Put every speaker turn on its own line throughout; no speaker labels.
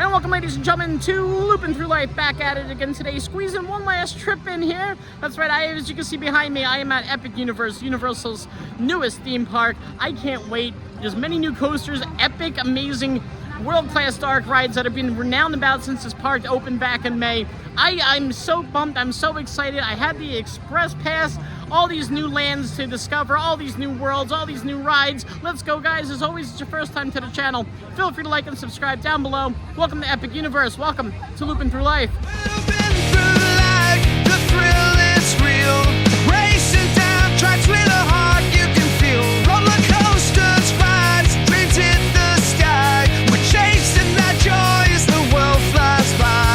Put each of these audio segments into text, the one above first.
And welcome, ladies and gentlemen, to Loopin' Through Life, back at it again today, squeezing one last trip in here. That's right, as you can see behind me, I am at Epic Universe, Universal's newest theme park. I can't wait. There's many new coasters, epic, amazing, world-class dark rides that have been renowned about since this park opened back in May. I'm so pumped, I'm so excited. I had the express pass, all these new lands to discover, all these new worlds, all these new rides. Let's go, guys. As always, it's your first time to the channel. Feel free to like and subscribe down below. Welcome to Epic Universe. Welcome to Loopin' Through Life.
Loopin' through life, the thrill is real. Racing down tracks with a heart you can feel. Roller coasters, rides, dreams hit the sky. We're chasing that joy as the world flies by.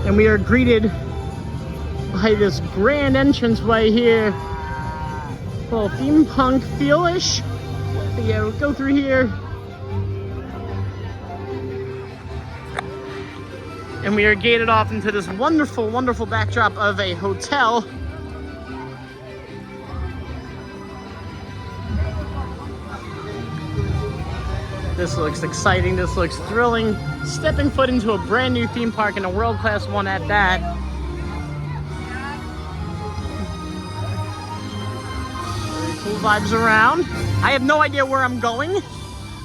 And we are greeted by this grand entranceway here. A little theme punk feel-ish. But yeah, we'll go through here. And we are gated off into this wonderful, wonderful backdrop of a hotel. This looks exciting, this looks thrilling. Stepping foot into a brand new theme park and a world-class one at that. Very cool vibes around. I have no idea where I'm going,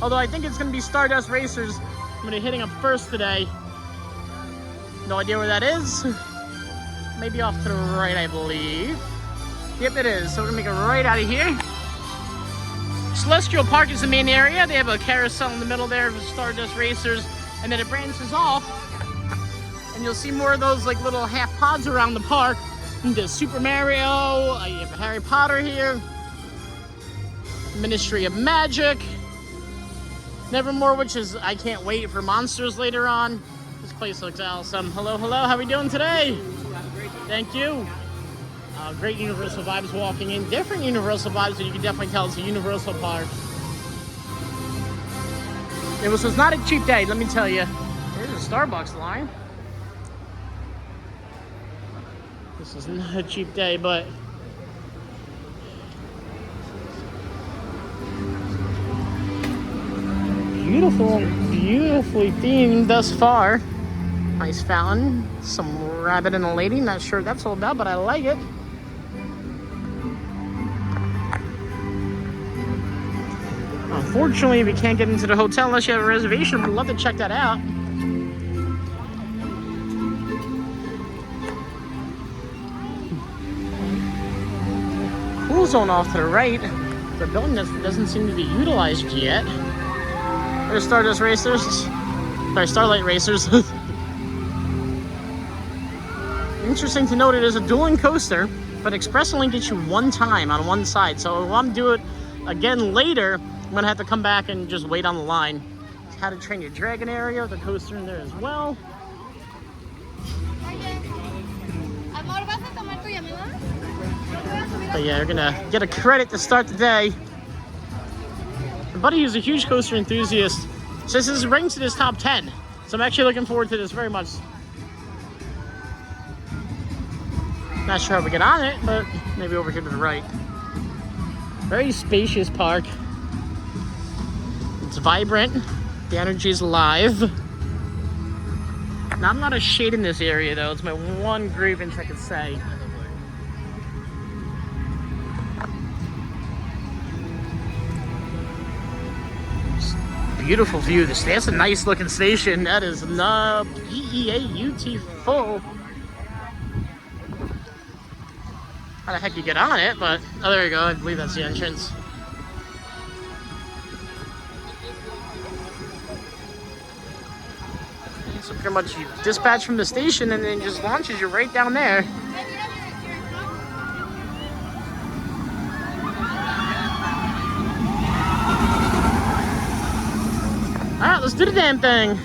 although I think it's gonna be Stardust Racers. I'm gonna be hitting up first today. No idea where that is. Maybe off to the right, I believe. Yep, it is. So we're gonna make a right out of here. Celestial Park is the main area. They have a carousel in the middle there with Stardust Racers, and then it branches off, and you'll see more of those like little half pods around the park. There's Super Mario, you have Harry Potter here, Ministry of Magic, Nevermore, which is, I can't wait for Monsters later on. This place looks awesome. Hello, hello, how are we doing today? Thank you. Great Universal vibes walking in. Different Universal vibes, but you can definitely tell it's a Universal park. It was not a cheap day, let me tell you. There's a Starbucks line. This is not a cheap day, but beautiful, beautifully themed thus far. Nice fountain, some rabbit and a lady. Not sure what that's all about, but I like it. Unfortunately, we can't get into the hotel unless you have a reservation. We'd love to check that out. Cool zone off to the right. The building that doesn't seem to be utilized yet. There's Stardust Racers. Sorry, Starlight Racers. Interesting to note, it is a dueling coaster, but Express only gets you one time on one side. So if I'm doing it again later, I'm gonna have to come back and just wait on the line. How to Train Your Dragon area, the coaster in there as well. But yeah, you're gonna get a credit to start the day. My buddy, who's a huge coaster enthusiast, says this ranks in his top 10. So I'm actually looking forward to this very much. Not sure how we get on it, but maybe over here to the right. Very spacious park. It's vibrant. The energy is live. Not a lot of shade in this area, though. It's my one grievance, I could say. Beautiful view. That's a nice looking station. That is PEAUT full. How the heck you get on it, but oh, there you go. I believe that's the entrance. So pretty much you dispatch from the station and then it just launches you right down there. Alright, let's do the damn thing.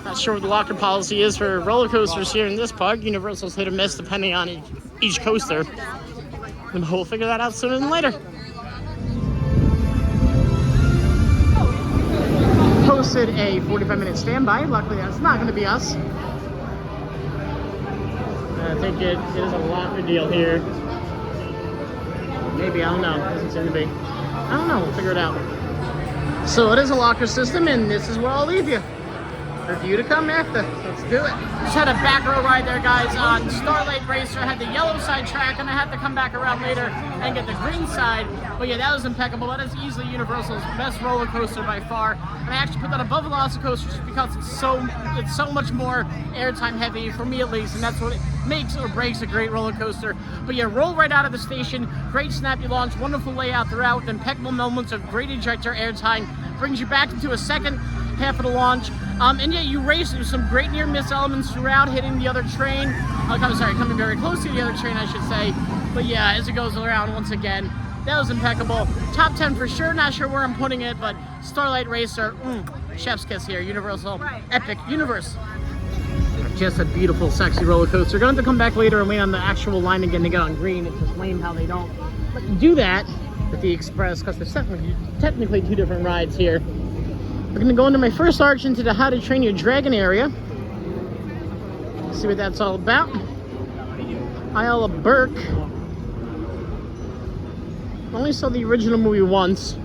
Not sure what the locker policy is for roller coasters here in this park. Universal's hit or miss depending on each coaster. And we'll figure that out sooner than later. Posted a 45-minute standby. Luckily, that's not going to be us. I think it is a locker deal here. Maybe, I don't know. Doesn't seem to be. I don't know. We'll figure it out. So it is a locker system, and this is where I'll leave you. Review to come after. Let's do it. Just had a back row ride there, guys, on Starlight Racer. Had the yellow side track, and I had to come back around later and get the green side. But yeah, that was impeccable. That is easily Universal's best roller coaster by far. And I actually put that above Velocicoaster just because it's so much more airtime heavy, for me at least, and that's what it makes or breaks a great roller coaster. But yeah, roll right out of the station. Great snappy launch, wonderful layout throughout, with impeccable moments of great ejector airtime. Brings you back into a second half of the launch. And yeah, you race. There's some great near miss elements throughout, hitting the other train. Coming very close to the other train, I should say. But yeah, as it goes around once again, that was impeccable. Top 10 for sure. Not sure where I'm putting it, but Starlight Racer, chef's kiss here. Universal, epic universe. Just a beautiful, sexy roller coaster. Gonna have to come back later and wait on the actual line again to get on green. It's just lame how they don't let you do that with the Express, because there's technically two different rides here. We're gonna go into my first arch into the How to Train Your Dragon area. See what that's all about. Isle of Burke. Only saw the original movie once,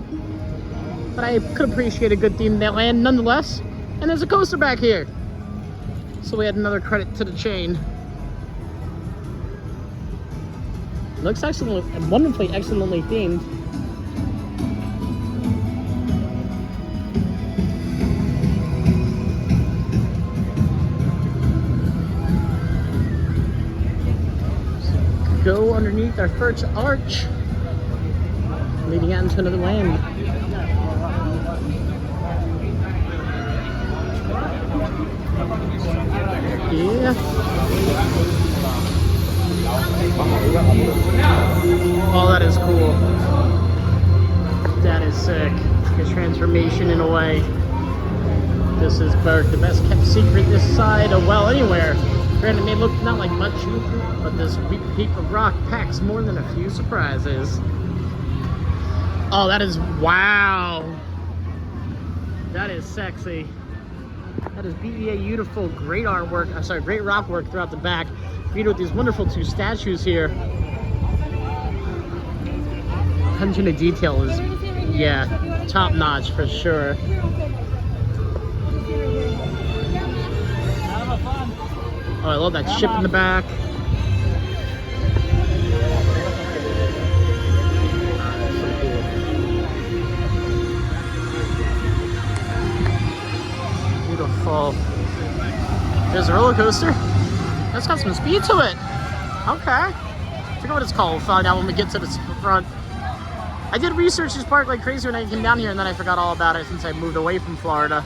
but I could appreciate a good themed land nonetheless. And there's a coaster back here, so we had another credit to the chain. Looks excellent, wonderfully, excellently themed. Go underneath our first arch, leading out into another land. Yeah. Oh, that is cool. That is sick. His transformation in a way. This is Burke, the best kept secret this side of, well, anywhere. Granted, it may look not like much, but this heap of rock packs more than a few surprises. Oh, that is, wow. That is sexy. That is BEA beautiful, great artwork, great rock work throughout the back. Viewed with these wonderful two statues here. Attention to detail is, yeah, top notch for sure. Oh, I love that ship in the back. Beautiful. There's a roller coaster. That's got some speed to it. Okay. I forget what it's called. We'll find out when we get to the front. I did research this park like crazy when I came down here, and then I forgot all about it since I moved away from Florida.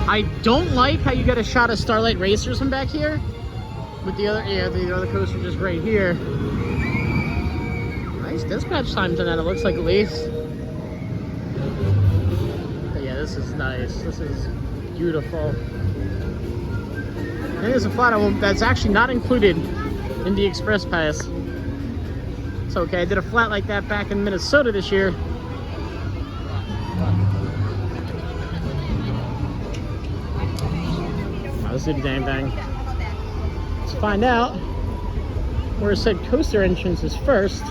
I don't like how you get a shot of Starlight Racers from back here. With the other coaster just right here. Nice dispatch times on that, it looks like, at least. But yeah, this is nice. This is beautiful. And there's a flat that's actually not included in the Express Pass. It's okay, I did a flat like that back in Minnesota this year. Let's do the dang thing. Let's find out where said coaster entrance is first.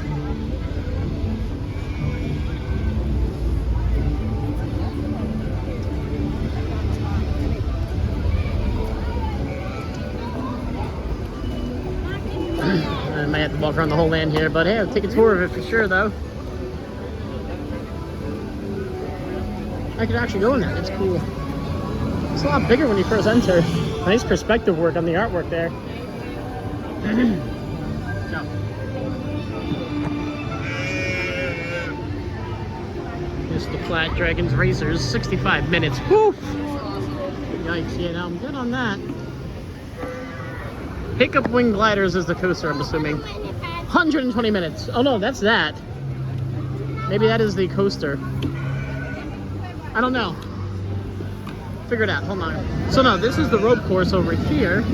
I might have to walk around the whole land here, but hey, I'll take a tour of it for sure, though. I could actually go in there. It's cool. It's a lot bigger when you first enter. Nice perspective work on the artwork there. Just the Flat Dragons Racers, 65 minutes. Woo! Yikes, yeah, now I'm good on that. Hiccup Wing Gliders is the coaster, I'm assuming. 120 minutes. Oh no, that's that. Maybe that is the coaster. I don't know. Figure it out, hold on. So no, this is the rope course over here.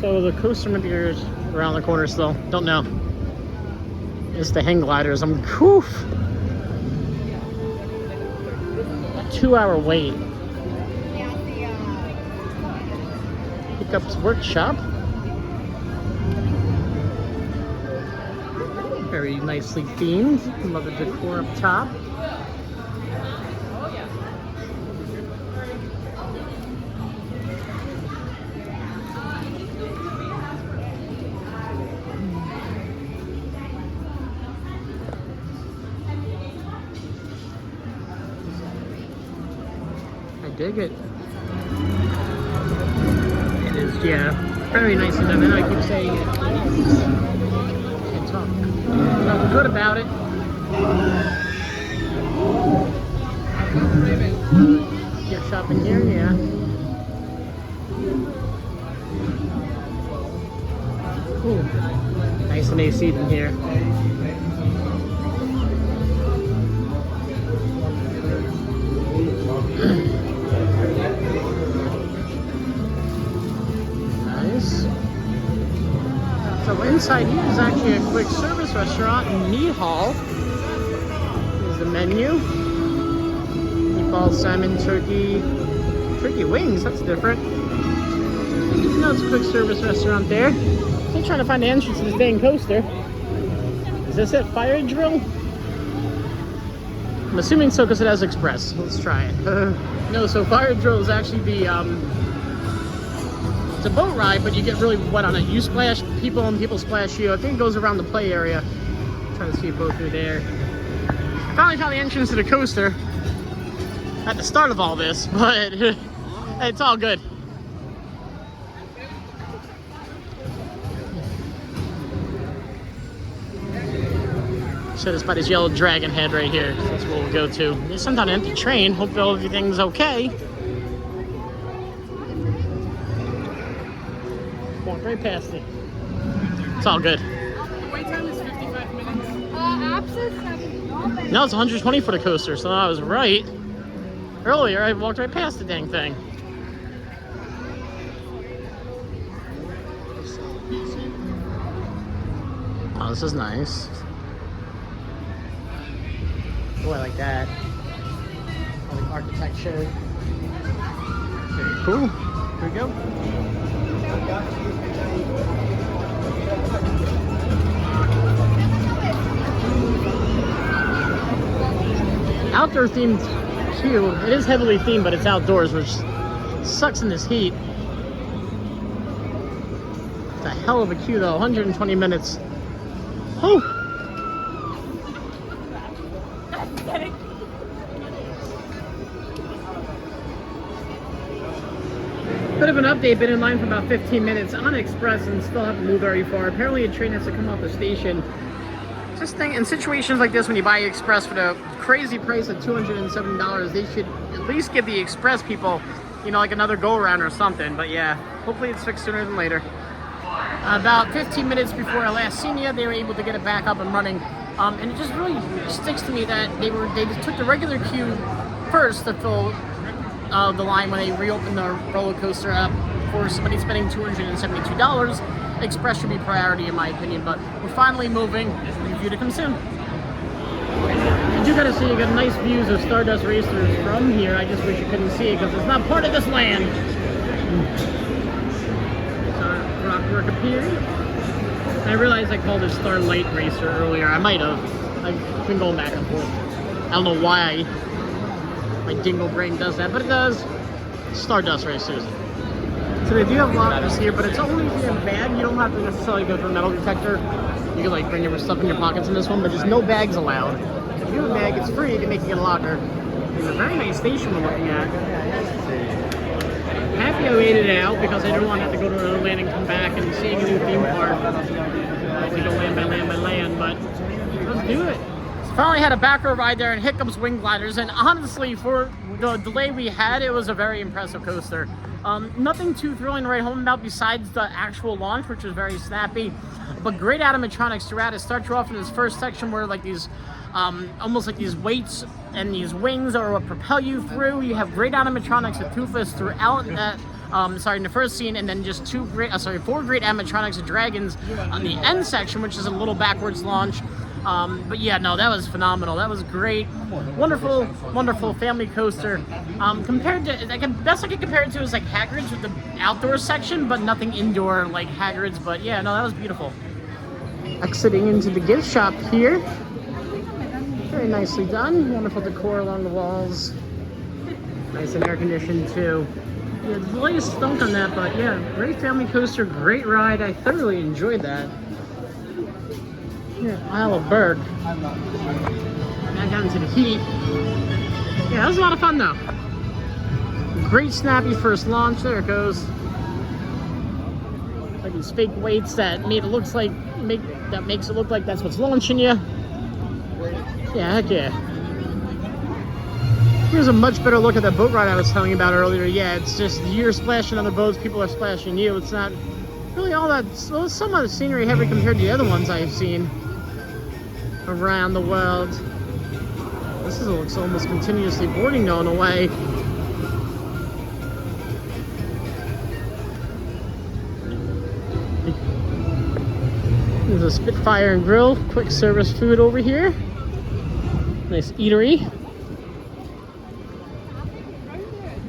So the coaster might be around the corner still. Don't know. It's the hang gliders. I'm whew. 2-hour wait. Hiccup's Workshop. very nicely themed. Love the decor up top. I dig it. It is, yeah, very nicely done. I know I keep saying it. Can't talk. Nothing good about it. Gift shopping here, yeah. Ooh, nice and AC in here. Nice. So inside here is actually a quick service restaurant and meat hall. Here's the menu. Meatballs, salmon, turkey wings, that's different. No, it's a quick service restaurant there. Still trying to find the entrance to this dang coaster. Is this it? Fire drill? I'm assuming so because it has express. Let's try it. No, so fire drill is actually the it's a boat ride, but you get really wet on it. You splash people and people splash you. I think it goes around the play area. I'm trying to see a boat through there. I finally found the entrance to the coaster at the start of all this, but it's all good. So it's by this yellow dragon head right here. So that's what we'll go to. There's some kind of empty train. Hope everything's okay. Walked right past it. It's all good.
The wait time is 55 minutes.
No, it's 120 for the coaster, so I was right. Earlier, I walked right past the dang thing. Oh, this is nice. Oh, I like that. I like architecture. Very cool. Here we go. Outdoor themed queue. It is heavily themed, but it's outdoors, which sucks in this heat. It's a hell of a queue, though. 120 minutes. Whew. Bit of an update, been in line for about 15 minutes on Express and still haven't moved very far. Apparently a train has to come off the station. Just think, in situations like this, when you buy Express for the crazy price of $270, they should at least give the Express people, you know, like another go-around or something. But yeah, hopefully it's fixed sooner than later. About 15 minutes before I last seen you, they were able to get it back up and running. And it just really sticks to me that they took the regular queue first to fill the line when they reopened the roller coaster up for somebody spending $272. Express should be priority in my opinion, but we're finally moving. Review to come soon. You do gotta see, you got nice views of Stardust Racers from here. I just wish you couldn't see it because it's not part of this land. Rockwork appeared. I realized I called it Starlight Racer earlier. I might have. I've been going back and forth. I don't know why my dingle brain does that, but it does. Stardust Racers. So they do have lockers here, but it's only if you're in bag. You don't have to necessarily go through a metal detector. You can like bring your stuff in your pockets in this one, but there's no bags allowed. If you have a bag, it's free. They make you get a locker. It's a very nice station we're looking at. Happy I waited it out because I didn't want to have to go to another land and come back and seeing a new theme park. I think go land by land by land, but let's do it. So finally had a back row ride there in Hickham's Wing Gliders, and honestly, for the delay we had, it was a very impressive coaster. Nothing too thrilling to write home about besides the actual launch, which was very snappy, but great animatronics throughout. It starts you off in this first section where like these almost like these weights and these wings are what propel you through. You have great animatronics with Toothless throughout that. In the first scene, and then just four great animatronics of dragons on the end section, which is a little backwards launch. But yeah, no, that was phenomenal. That was great. Wonderful, wonderful family coaster. Compared to, best I could compare it to is like Hagrid's with the outdoor section, but nothing indoor like Hagrid's. But yeah, no, that was beautiful. Exiting into the gift shop here. Very nicely done. Wonderful decor along the walls. Nice and air conditioned too. Yeah, the light is stunk on that, but yeah, great family coaster, great ride. I thoroughly enjoyed that. Here, Isle of Berg. Back down into the heat. Yeah, that was a lot of fun though. Great snappy first launch. There it goes. Like these fake weights that makes it look like that's what's launching you. Yeah, heck yeah. Here's a much better look at that boat ride I was telling you about earlier. Yeah, it's just you're splashing other boats, people are splashing you. It's not really all that. Well, some of the scenery heavy compared to the other ones I've seen around the world. This looks almost continuously boarding though in a way. There's a Spitfire and Grill, quick service food over here. Nice eatery.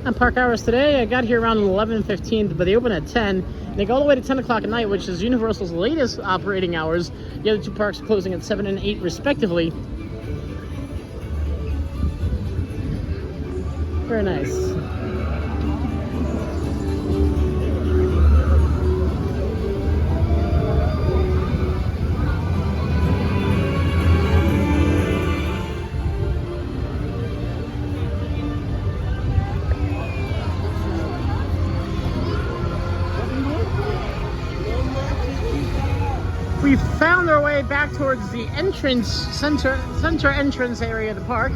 On park hours today, I got here around 11:15, but they open at 10. And they go all the way to 10 o'clock at night, which is Universal's latest operating hours. The other two parks closing at 7 and 8 respectively. Very nice. We found our way back towards the center entrance area of the park.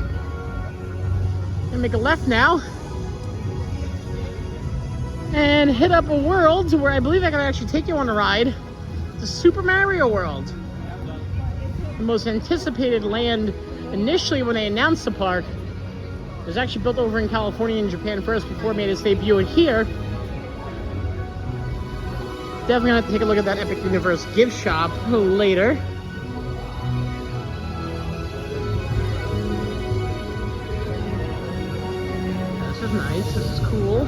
Gonna make a left now and hit up a world where I believe I can actually take you on a ride. The Super Mario World. The most anticipated land initially when they announced the park. It was actually built over in California and Japan first before it made its debut in here. Definitely gonna have to take a look at that Epic Universe gift shop later. This is nice, this is cool.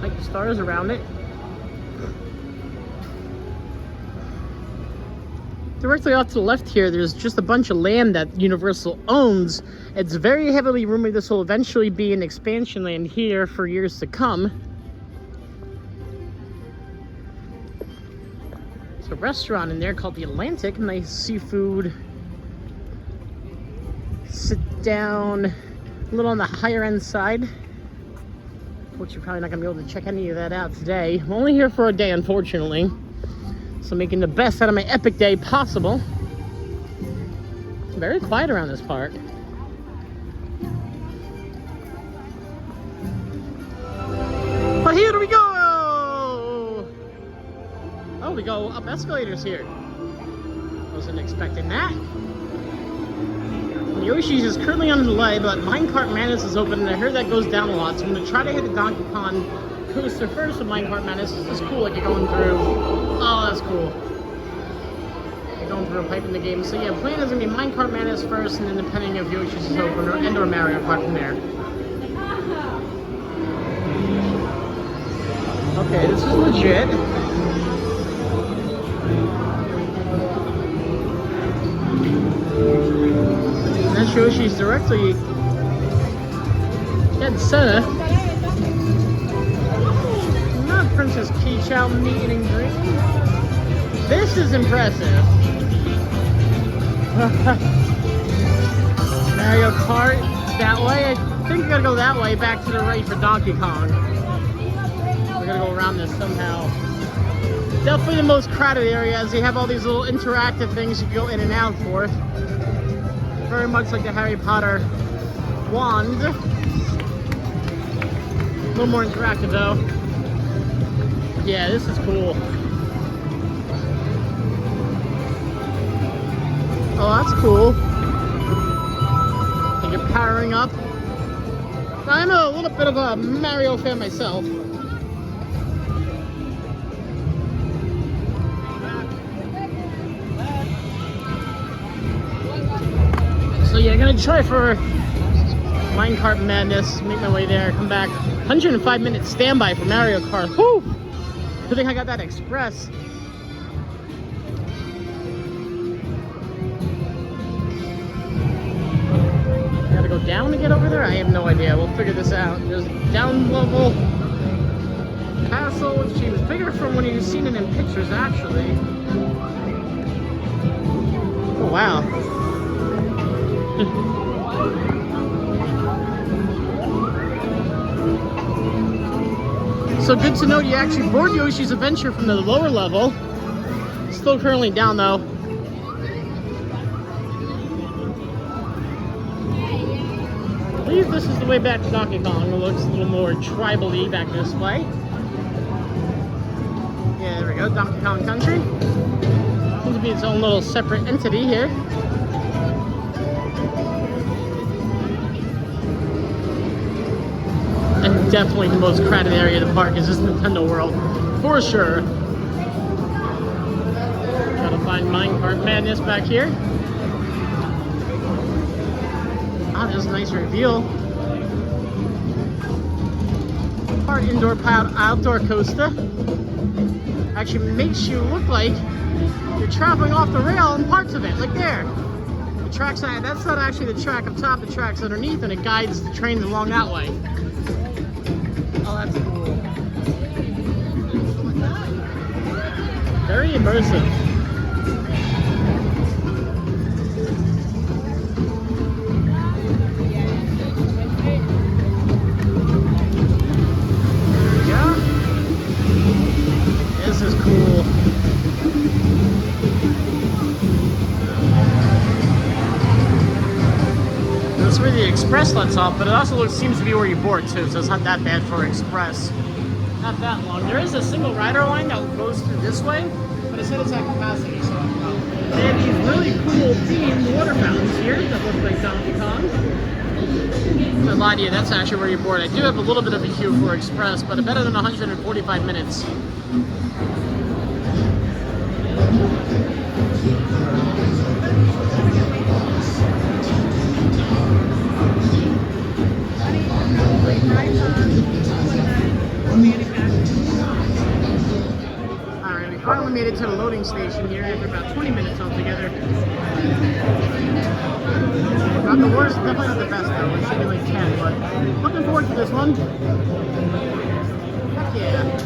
Like the stars around it. Directly off to the left here, there's just a bunch of land that Universal owns. It's very heavily rumored this will eventually be an expansion land here for years to come. A restaurant in there called the Atlantic. Nice seafood. Sit down, a little on the higher end side, which you're probably not gonna be able to check any of that out today. I'm only here for a day, unfortunately, so making the best out of my epic day possible. It's very quiet around this park. But here we go. Oh, we go up escalators here. Wasn't expecting that. Yoshi's is currently on delay, but Minecart Madness is open, and I heard that goes down a lot. So I'm gonna try to hit the Donkey Kong coaster first with Minecart Madness. This is cool, like you're going through. Oh, that's cool. You're going through a pipe in the game. So yeah, plan is gonna be Minecart Madness first, and then depending if Yoshi's is open or Mario Kart from there. Okay, this is legit. That shows she's directly dead center. Not Princess Peach out meat and green. This is impressive. Mario Kart that way. I think we gotta go that way, back to the right for Donkey Kong. We're gonna go around this somehow. Definitely the most crowded area, as they have all these little interactive things you can go in and out for. Very much like the Harry Potter wand. A little more interactive though. Yeah, this is cool. Oh, that's cool. And you're powering up. I'm a little bit of a Mario fan myself. So yeah, I'm gonna try for Minecart Madness, make my way there, come back. 105-minute standby for Mario Kart. Whew! Good thing I got that express. down to get over there? I have no idea. We'll figure this out. There's a down level castle, which seems bigger from when you've seen it in pictures, actually. Oh, wow. So good to know you actually board Yoshi's Adventure from the lower level. Still currently down though. I believe this is the way back to Donkey Kong. It looks a little more tribal-y back this way. Yeah, there we go, Donkey Kong Country. Seems to be its own little separate entity here. And definitely the most crowded area of the park is this Nintendo World, for sure. Gotta find Minecart Madness back here. Oh, just a nice reveal. Part indoor, part outdoor coaster. Actually makes you look like you're traveling off the rail in parts of it, like there. The track's that's not actually the track up top, the track's underneath, and it guides the train along that way. Oh, that's cool. Very immersive. There we go. This is cool. That's where the express lets off, but it also seems to be where you board too, so it's not that bad for express. Not that long. There is a single rider line that goes through this way, but it said it's at capacity, so they have these really cool themed water fountains here that look like Donkey Kong. I lied to you, that's actually where you board. I do have a little bit of a queue for express, but better than 145 minutes. Alright, we finally made it to the loading station here after about 20 minutes altogether. Not the worst, definitely not the best though. It should be like 10, but looking forward to this one. Heck yeah.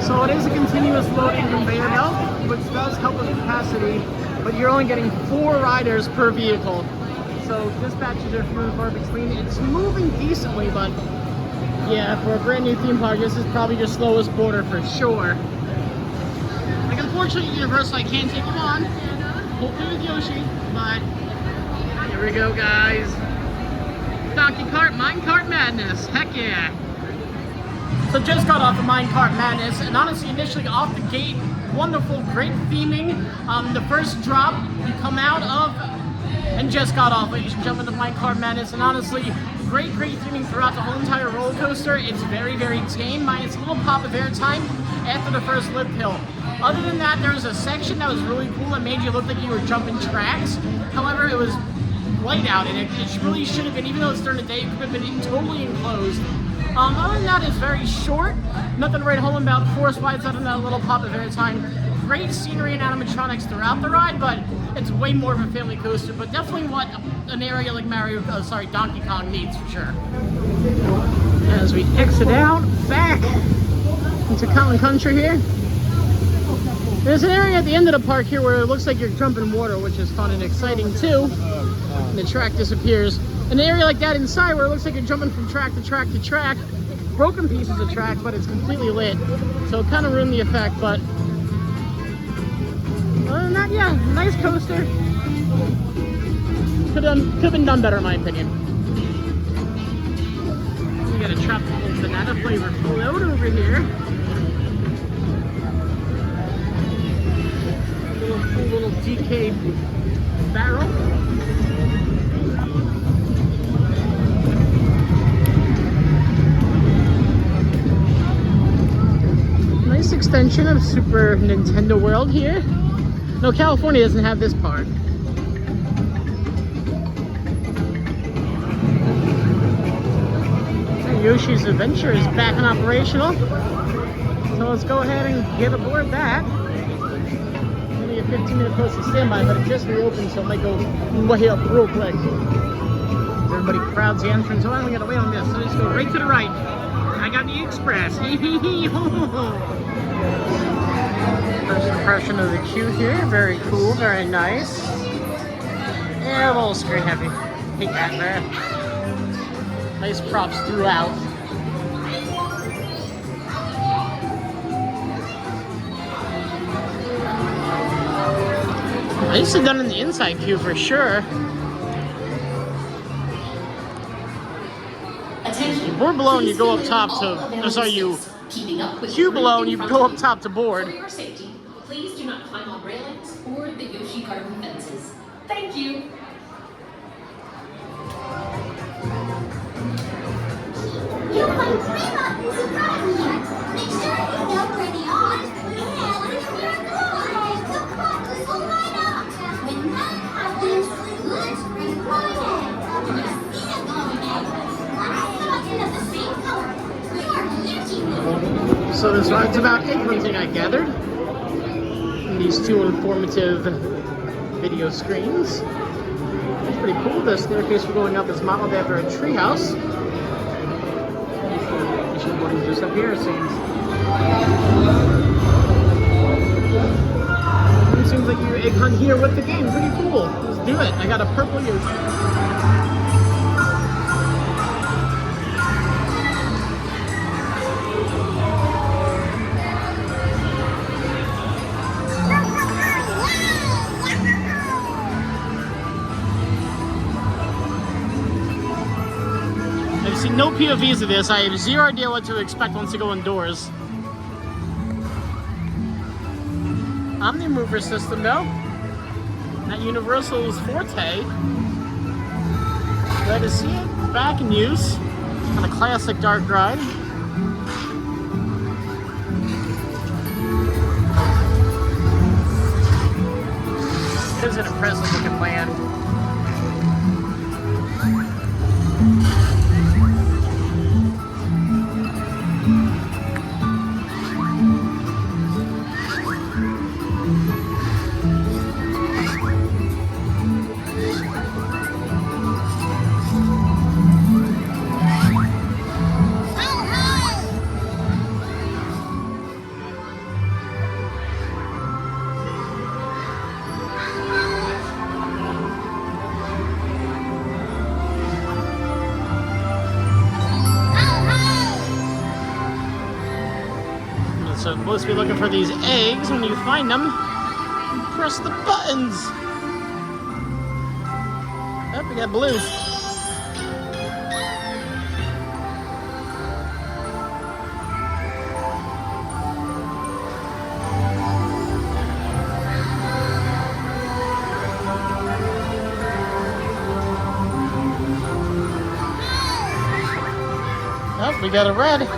So it is a continuous loading conveyor belt, which does help with capacity, but you're only getting 4 riders per vehicle. So dispatches are few and far between. It's moving decently, but yeah, for a brand new theme park, this is probably your slowest boarder for sure. Like, unfortunately, Universal, I can't take them on. Hopefully with Yoshi, but here we go, guys. Donkey Kart, Minecart Madness. Heck yeah. So just got off of Minecart Madness, and honestly, initially off the gate, wonderful, great theming. The first drop you come out of, and just got off. You should jump into Minecart Madness, and honestly, great theming throughout the whole entire roller coaster. It's very tame, minus a little pop of airtime after the first lip hill. Other than that, there was a section that was really cool that made you look like you were jumping tracks. However, it was light out, and it really should have been, even though it's during the day, it could have been totally enclosed. Other than that, it's very short. Nothing to write home about force-wise other than that little pop of airtime. Great scenery and animatronics throughout the ride, but it's way more of a family coaster. But definitely what an area like Donkey Kong needs for sure. As we exit out back into Cotton Country here, there's an area at the end of the park here where it looks like you're jumping water, which is fun and exciting too. And the track disappears. An area like that inside where it looks like you're jumping from track to track to track. Broken pieces of track, but it's completely lit. So it kind of ruined the effect, but other than that, yeah, nice coaster. Could have been done better in my opinion. We got a tropical banana flavor float over here. Cool little DK barrel. Nice extension of Super Nintendo World here. No, California doesn't have this part. And Yoshi's Adventure is back and operational. So let's go ahead and get aboard that. Only a 15-minute posted standby, but it just reopened, so it might go way up real quick. Everybody crowds the entrance. Oh, we gotta wait on this. So just go right to the right. I got the express. First impression of the queue here. Very cool, very nice. Yeah, a little screen heavy. Hate that there. Nice props throughout. I used to have done in the inside queue for sure. Board below and you go up top to, sorry, you queue below and you go up top to board.
For your safety, please do not climb on railings or the Yoshi garden fences. Thank you.
You'll find three buttons in front of you. Make sure you know where they are. And if you're good, the clock will light up. When that happens, let's bring Brian. You see the glowing egg. Let's button of the same color. You're Yoshi.
So this ride's about egg hunting, I gathered. And these two informative video screens. It's pretty cool. The staircase we're going up is modeled after a treehouse. Boarding just up here, it seems. It seems like you egg hunt here with the game. Pretty cool. Let's do it. I got a purple Yoshi. I've seen no POVs of this. I have zero idea what to expect once you go indoors. Omni-mover system though. Not Universal's forte. Glad to see it back in use on a classic dark ride. It is an impressive looking land. So supposed to be looking for these eggs. When you find them, press the buttons. Oh, we got blue. Oh, we got a red.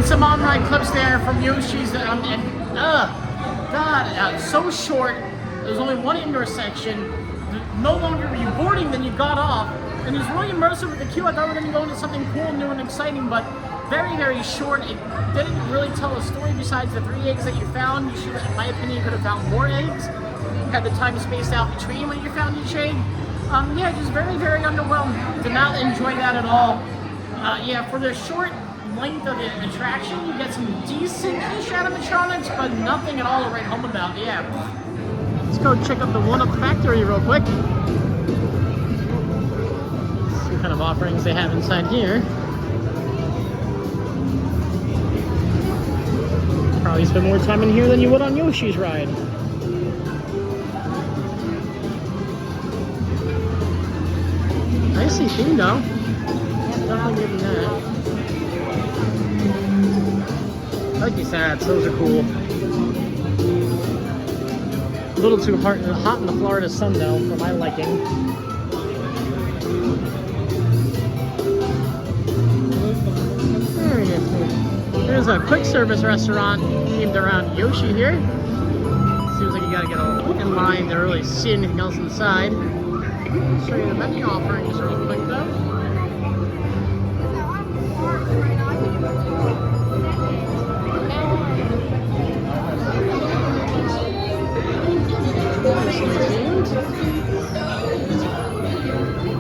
Some on-ride clips there from Yoshi's so short. There's only one intersection. No longer were you boarding, then you got off. And it was really immersive with the queue. I thought we were going to go into something cool, new, and exciting, but very, very short. It didn't really tell a story besides the 3 eggs that you found. You should, in my opinion, could have found more eggs. Had the time spaced out between when you found each egg. Yeah, just very, very underwhelmed. Did not enjoy that at all. Yeah, for the short length of the attraction, you get some decent-ish animatronics, but nothing at all to write home about. Yeah. Let's go check out the one-up factory real quick. See what kind of offerings they have inside here. Probably spend more time in here than you would on Yoshi's ride. Nicely themed though. Definitely giving that. I like these hats, those are cool. A little too hot in the Florida sun though, for my liking. There's a quick service restaurant themed around Yoshi here. Seems like you gotta get in line to really see anything else inside. I'll show you the menu offerings real quick though.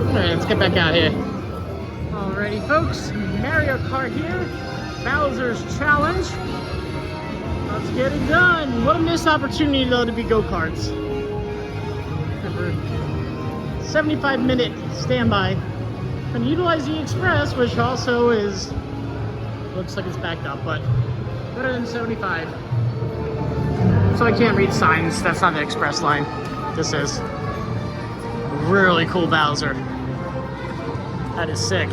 Alright, let's get back out here. Alrighty folks, Mario Kart here. Bowser's Challenge. Let's get it done. What a missed opportunity though to be go-karts. 75-minute standby. Can utilize the Express, which also is, looks like it's backed up, but better than 75. So I can't read signs. That's not the Express line. This is. Really cool Bowser. That is sick.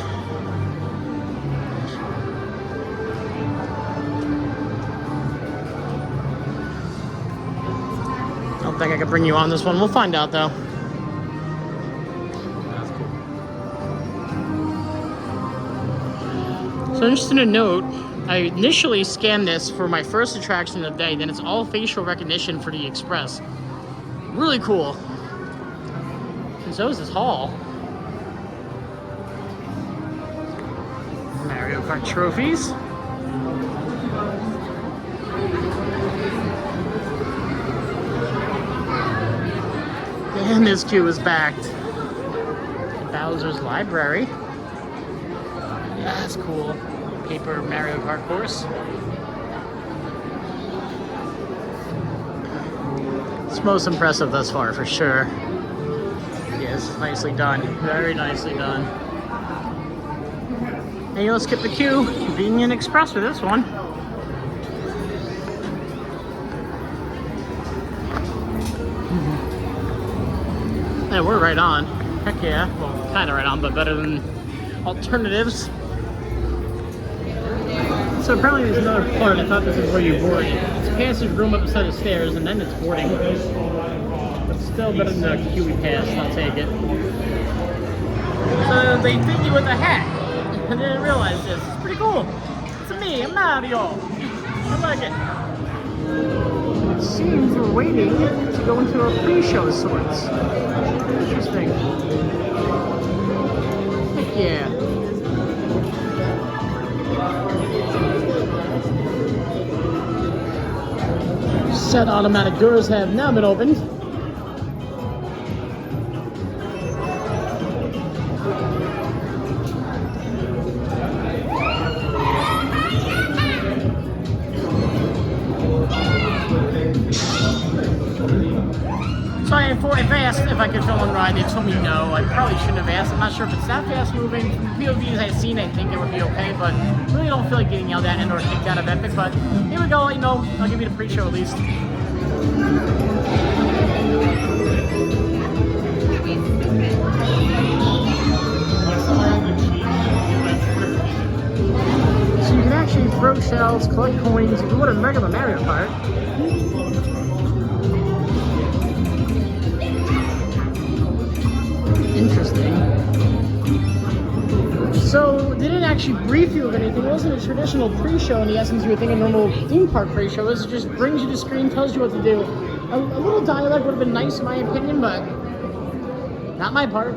I don't think I can bring you on this one. We'll find out though. So interesting to note, I initially scanned this for my first attraction of the day, then it's all facial recognition for the Express. Really cool. And so is this hall. Mario Kart trophies. And this queue is backed. Bowser's Library. That's cool. Paper Mario Kart course. It's most impressive thus far, for sure. Yes, nicely done. Very nicely done. And you'll skip the queue. Convenient Express for this one. Yeah, we're right on. Heck yeah. Well, kind of right on, but better than alternatives. So apparently there's another part. I thought this is where you board. It's a passage room up a set of stairs, and then it's boarding. But still better than the queue we passed. I'll take it. So they fit you with a hat. I didn't realize this. It's pretty cool. It's me. I'm Mario. I like it. It seems we're waiting to go into a pre-show of sorts. Interesting. Heck yeah. Set automatic doors have now been opened. So if I asked if I could film and ride, they told me no. I probably shouldn't have asked. I'm not sure if it's that fast moving. From the POVs I've seen, I think it would be okay, but I really don't feel like getting yelled at and or kicked out of Epic. But here we go, you know, I'll give you the pre-show at least. So you can actually throw shells, collect coins, do what a regular Mario Kart. Interesting. So they didn't actually brief you of anything. It wasn't a traditional pre-show in the essence you would think a normal theme park pre-show is. It just brings you to screen, tells you what to do. A little dialogue would have been nice in my opinion, but not my part.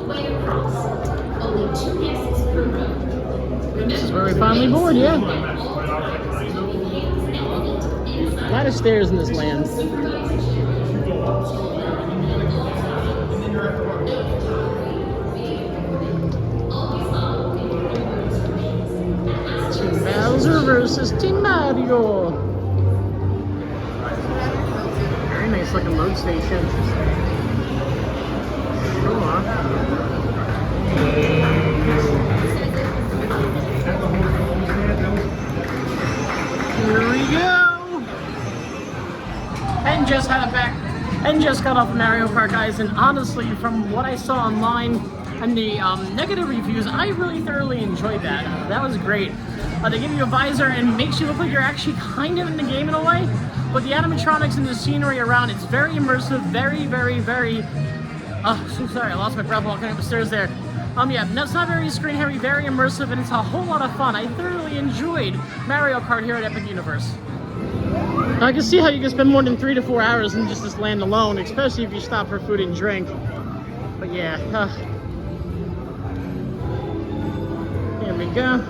the way across. Only 2 guests per row.
This is where we finally board, yeah. A lot of stairs in this land. Team Bowser versus Team Mario. Very nice looking load station. Sure. Here we go. And just had it back. And just got off of Mario Kart, guys. And honestly, from what I saw online and the negative reviews, I really thoroughly enjoyed that. That was great. They give you a visor and makes you look like you're actually kind of in the game in a way. But the animatronics and the scenery around, it's very immersive, very, very, very... Oh, so sorry, I lost my breath walking up the stairs there. Yeah, it's not very screen heavy, very immersive, and it's a whole lot of fun. I thoroughly enjoyed Mario Kart here at Epic Universe. I can see how you can spend more than 3 to 4 hours in just this land alone, especially if you stop for food and drink. But yeah, here we go.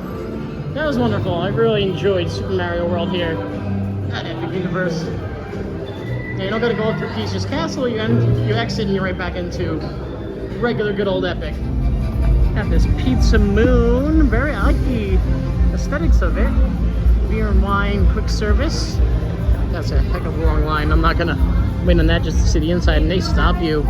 That was wonderful. I really enjoyed Super Mario World here at Epic Universe. Yeah, you don't gotta go up through Peach's Castle, you exit and you're right back into regular good old Epic. Got this Pizza Moon, I like the aesthetics of it. Beer and wine, quick service. That's a heck of a long line. I'm not gonna wait on that just to see the inside, and they stop you.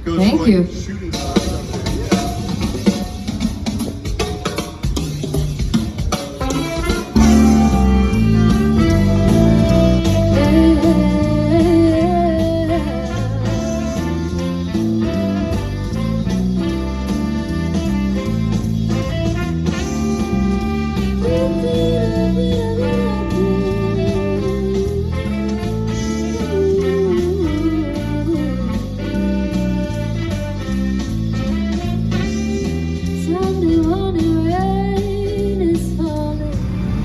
Thank you.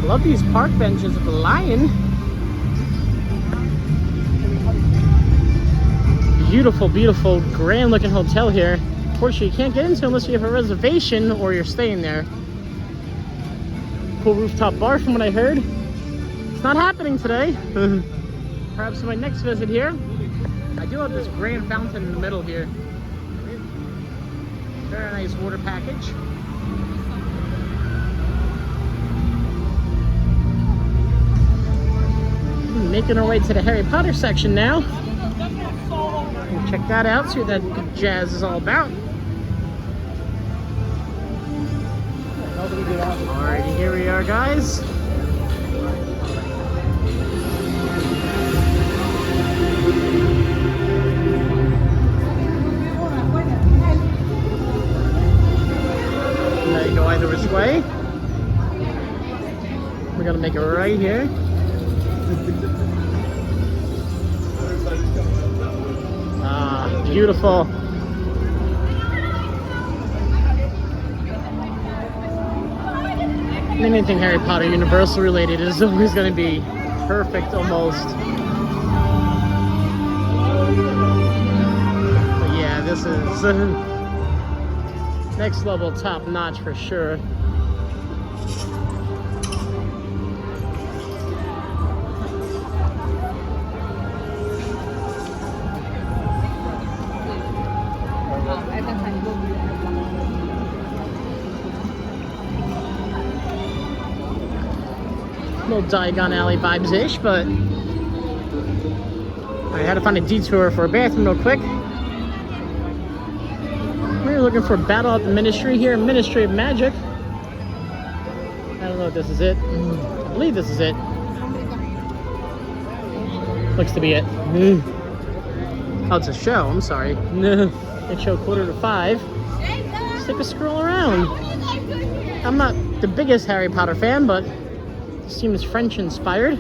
Love these park benches with the lion. Beautiful, beautiful, grand looking hotel here. Unfortunately, you can't get into unless you have a reservation or you're staying there. Cool rooftop bar from what I heard. It's not happening today. Perhaps in my next visit here. I do have this grand fountain in the middle here. Very nice water package. Making our way to the Harry Potter section now. We'll check that out, see what that good jazz is all about. Alrighty, here we are, guys. Now you go either which way. We're gonna make it right here. Ah, beautiful. Anything Harry Potter Universal related is always going to be perfect almost. But yeah, this is next level top notch for sure. Little Diagon Alley vibes-ish, but I had to find a detour for a bathroom real quick. We're looking for Battle at the Ministry here, Ministry of Magic. I don't know if this is it. I believe this is it. Looks to be it. Oh, it's a show, I'm sorry. It showed 4:45. Let's take a scroll around. I'm not the biggest Harry Potter fan, but it seems French inspired.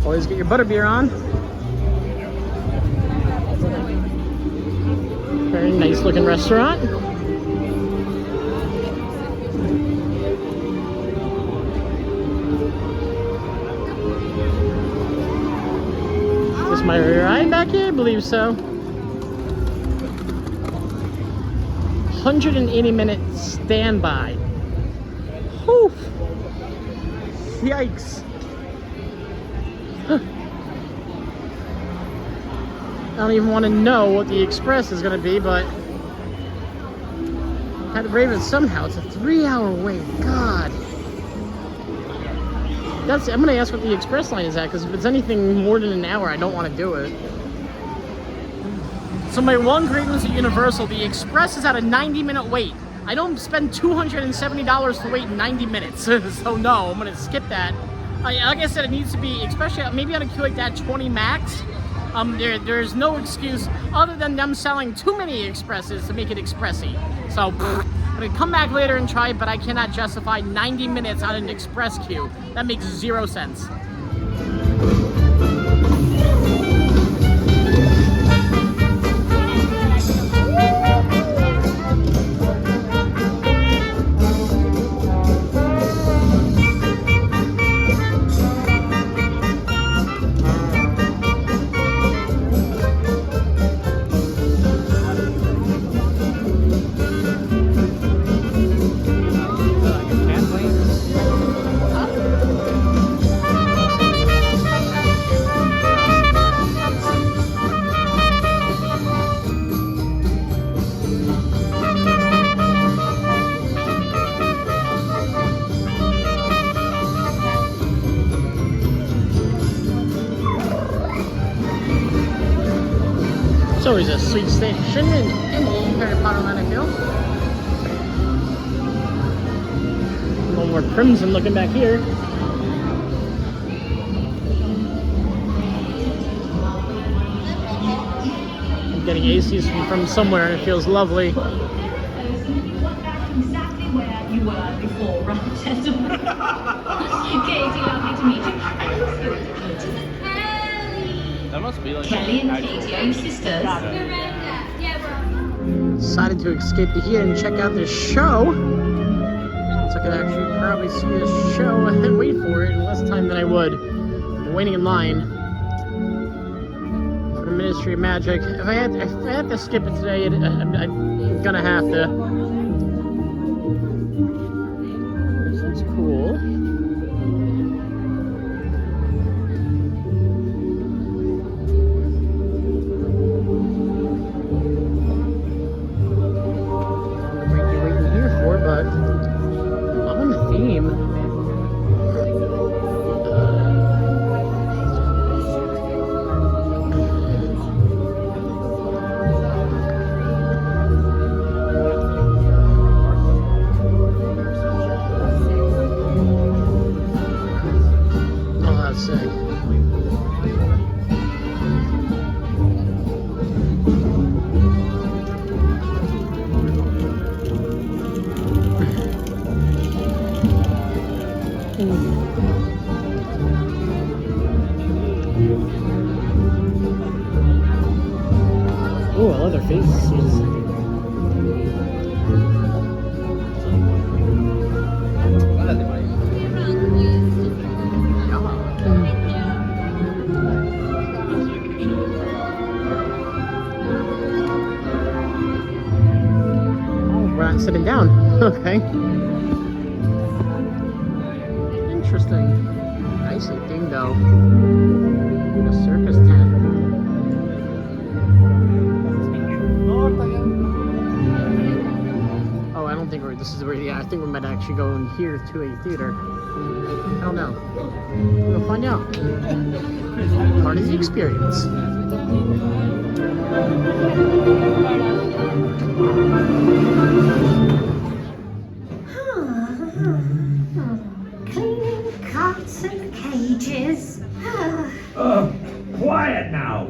Always get your butterbeer on. Nice looking restaurant. Is this my ride back here? I believe so. 180-minute standby. Whew. Yikes. I don't even want to know what the express is going to be, but had to brave it somehow. It's a 3-hour wait. God. I'm going to ask what the express line is at, because if it's anything more than an hour, I don't want to do it. So my one grievance at Universal, the express is at a 90-minute wait. I don't spend $270 to wait 90 minutes. So no, I'm going to skip that. Like I said, it needs to be, especially maybe on a queue like that, 20 max. There's no excuse other than them selling too many expresses to make it expressy. So I'm gonna come back later and try it, but I cannot justify 90 minutes on an express queue. That makes 0 sense. It's always a sweet station in Harry Potter Land of Hill. A little more crimson looking back here. I'm getting ACs from somewhere and it feels lovely.
Exactly where you were before, right? Katie, lovely to meet you.
That must be like
Kelly and Katie, are you sisters?
Decided to escape to here and check out this show. So I could actually probably see this show and wait for it in less time than I would. I'm waiting in line for the Ministry of Magic. If I had to skip it today, I'm gonna have to. This looks cool. Oh, I love their faces. Oh, we're not sitting down. Okay. Interesting. Nicely themed though. A circus tent. Oh, I don't think this is where, yeah, I think we might actually go in here to a theater. I don't know. We'll find out. Part of the experience.
Cleaning carts and cages.
Quiet now.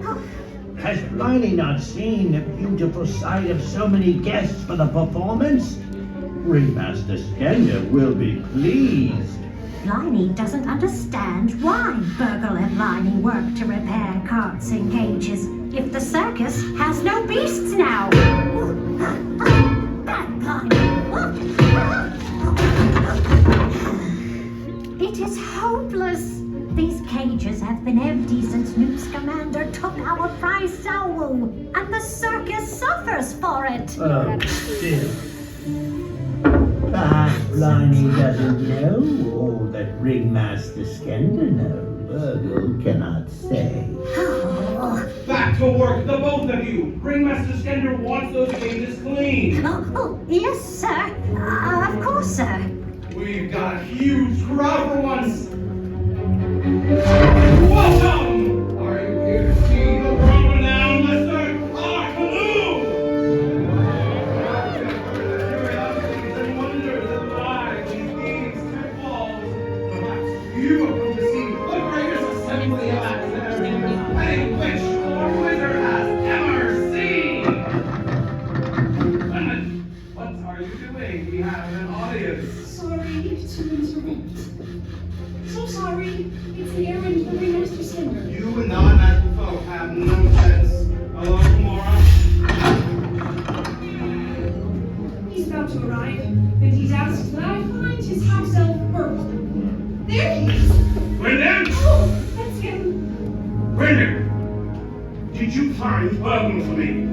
Has Bliney not seen the beautiful sight of so many guests for the performance? Ringmaster Skender will be pleased.
Bliney doesn't understand why Burgle and Liney work to repair carts and cages if the circus has no beasts now.
hopeless. These cages have been empty since Newt's commander took our prize Sawu, and the circus suffers for it.
Oh, still. Perhaps Blarney doesn't know all that Ringmaster Skender knows. Virgil cannot say.
Back to work, the both of you! Ringmaster Skender wants those cages clean!
Yes, sir. Of course, sir.
We've got a huge crowd for once! Welcome! Are you here to see the world-renowned Mr. Canoe? Curiosities and wonders of life these beings trip walls. Perhaps you have come to see the greatest assembly of accidents any witch or wizard has ever seen! What are you doing? We have an audience.
Sorry to interrupt. So sorry. It's the errand for Ringmaster Skender.
You non-magical folk have no sense. Hello, Gamora.
He's about to arrive, and he's asked that I find his house elf Burgle. There he is!
Brendan!
Oh, that's him.
Brendan! Did you find Burgle for me?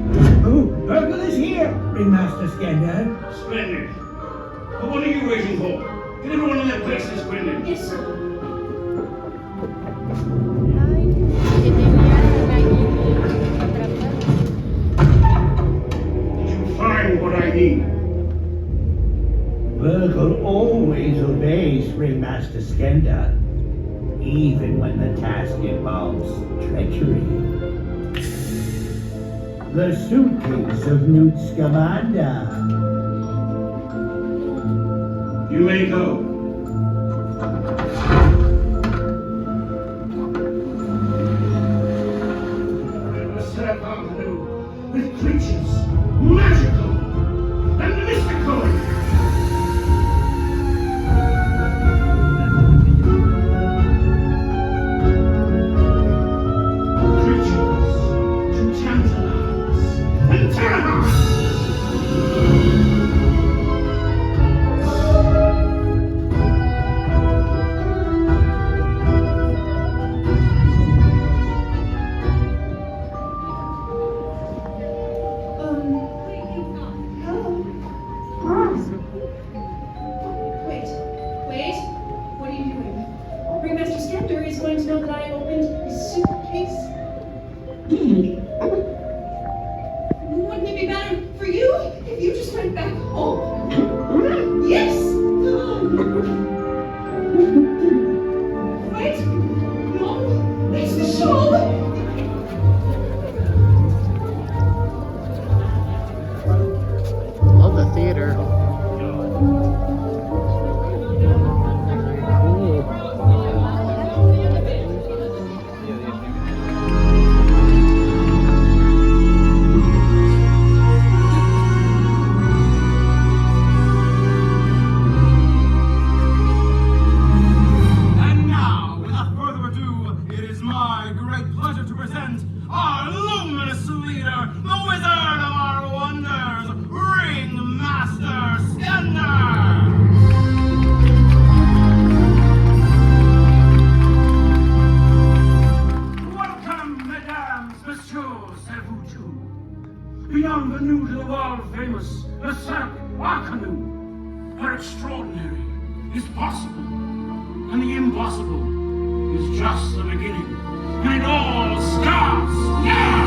Oh, Virgil is here, Ringmaster Skender.
Splendid. But what are you waiting for? Get everyone in their places, Brendan.
Yes, sir.
Did you find what I need?
Virgil always obeys Ringmaster Skender, even when the task involves treachery. The suitcase of Newt Scamander.
You may go. Set up with creatures, magical and mystical. Creatures to tantalize and terrorize.
Wait. What are you doing? Ringmaster Skender is going to know that I opened his suitcase. Wouldn't it be better for you if you just went back home? Yes! Wait! No! It's the show!
Love the theater.
And now, without further ado, it is my great pleasure to present our luminous leader, the wizard of our wonders, Ringmaster Skender! Welcome, mesdames, messieurs, et vous tous. Beyond the new to the world-famous, the Cirque Canoe, where extraordinary is possible. And the impossible is just the beginning. And it all starts now!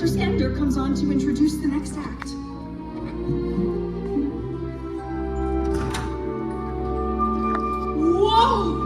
Master Skender comes on to introduce the next act. Whoa!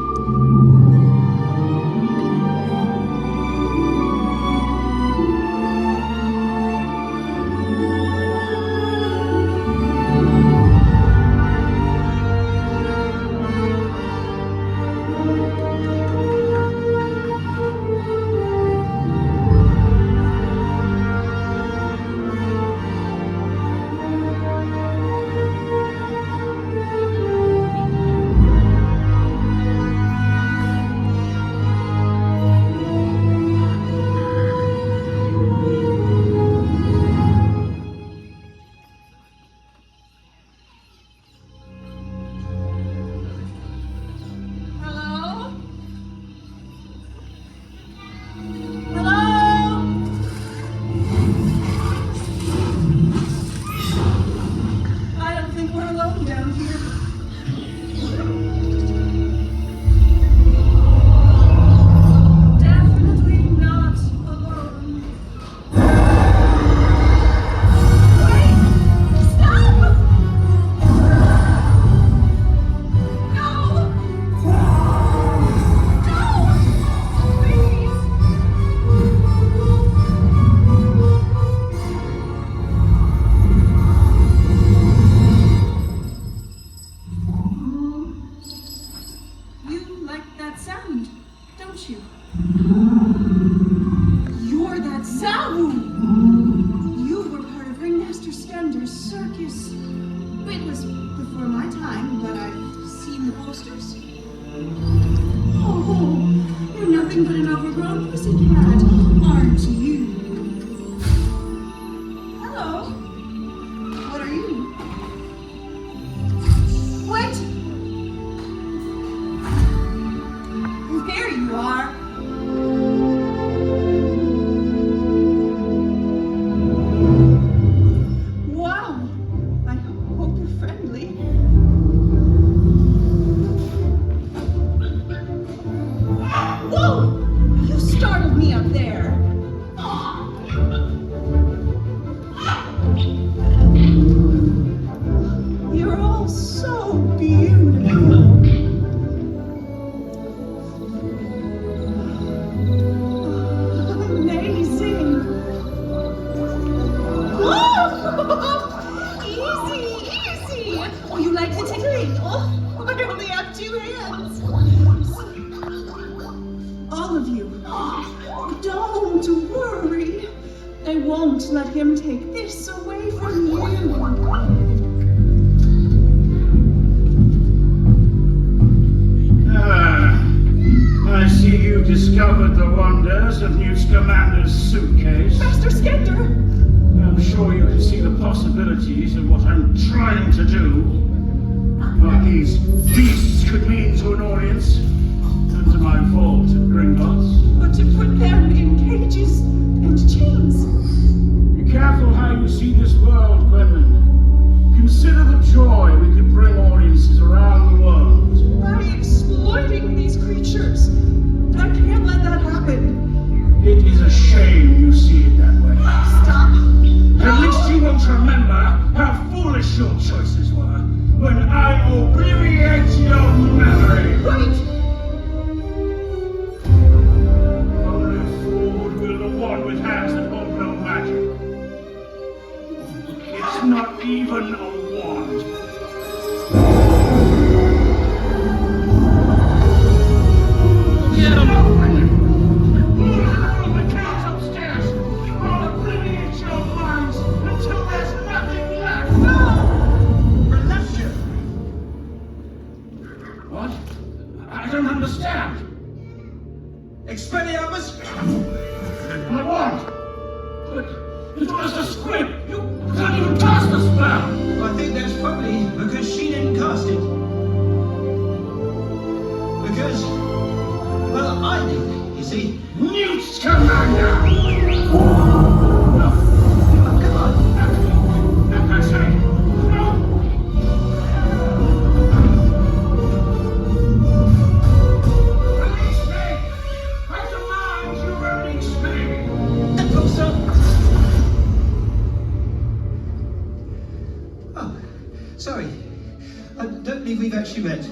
Yvette.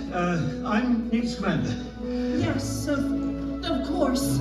I'm Newt's commander.
Yes, of course.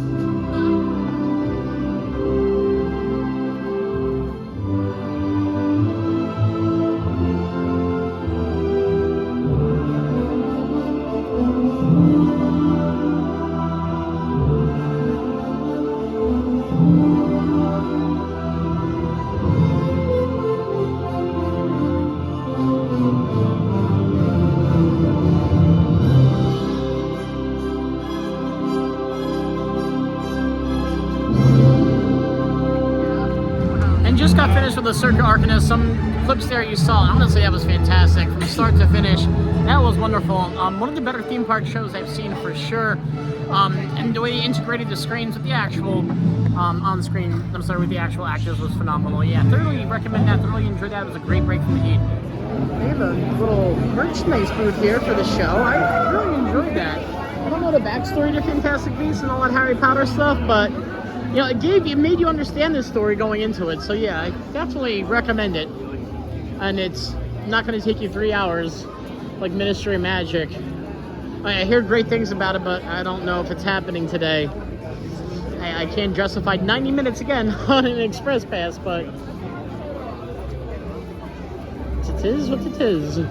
And just got finished with the Circuit Arcanist. Some clips there you saw. Honestly, that was fantastic from start to finish. That was wonderful. One of the better theme park shows I've seen for sure. And the way he integrated the screens with the actual with the actual actors was phenomenal. Yeah, thoroughly recommend that. Thoroughly enjoyed that. It was a great break from the heat. They have a little merchandise booth here for the show. I really enjoyed that. I don't know the backstory to Fantastic Beasts and all that Harry Potter stuff, but you know, it made you understand this story going into it. So yeah, I definitely recommend it. And it's not going to take you 3 hours like Ministry of Magic. I hear great things about it, but I don't know if it's happening today. I can't justify 90 minutes again on an express pass, but it is what it is.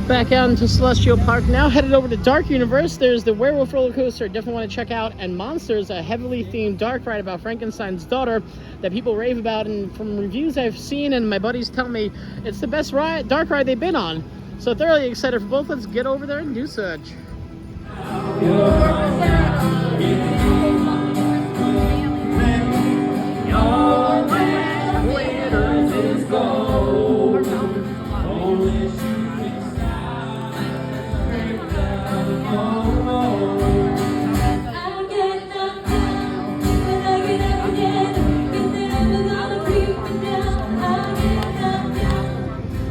Back out into Celestial Park now, headed over to Dark Universe. There's the Werewolf roller coaster I definitely want to check out, and Monsters, a heavily themed dark ride about Frankenstein's daughter that people rave about, and from reviews I've seen and my buddies tell me it's the best dark ride they've been on. So thoroughly excited for both. Let's get over there and do such.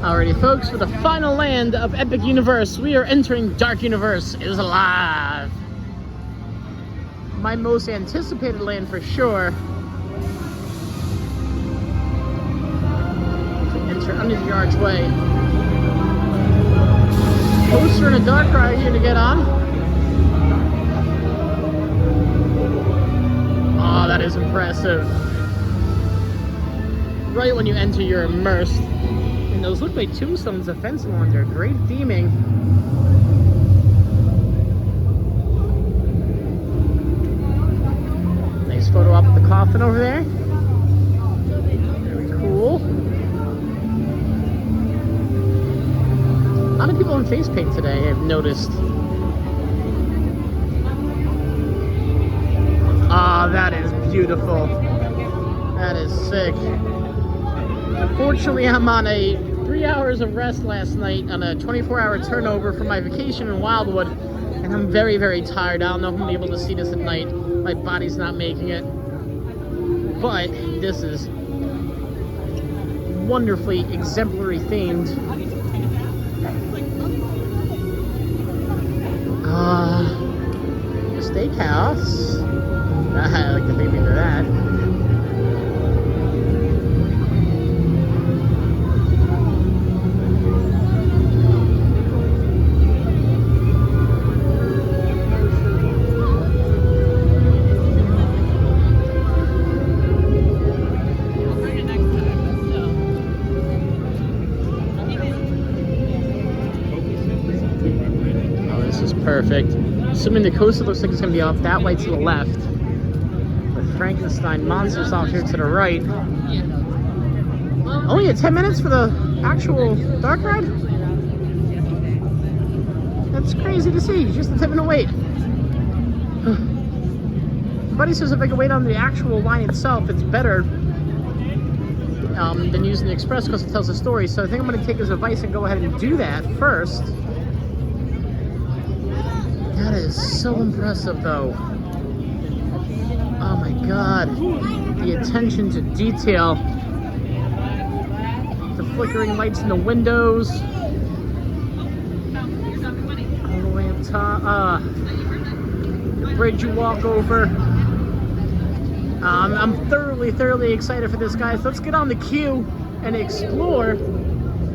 Alrighty folks, for the final land of Epic Universe, we are entering Dark Universe is alive. My most anticipated land for sure. Enter under the archway. Coaster and a dark ride here to get on. Oh, that is impressive. Right when you enter, you're immersed. And those look like tombstones, the fencing ones are great theming. Nice photo up at the coffin over there. Very cool. A lot of people in face paint today, I've noticed. Ah, that is beautiful. That is sick. Unfortunately, I'm on a 3 hours of rest last night on a 24-hour turnover from my vacation in Wildwood, and I'm very, very tired. I don't know if I'm gonna be able to see this at night. My body's not making it. But this is wonderfully exemplary themed. The steakhouse. I like to think into that. Perfect. Assuming the coaster looks like it's going to be off that way to the left, with Frankenstein monsters off here to the right. Only at 10 minutes for the actual dark ride? That's crazy to see. Just a 10-minute wait. Buddy says if I can wait on the actual line itself, it's better than using the express because it tells a story. So I think I'm going to take his advice and go ahead and do that first. That is so impressive though. Oh my god. The attention to detail. The flickering lights in the windows. All the way up top. The bridge you walk over. I'm thoroughly excited for this, guys. Let's get on the queue and explore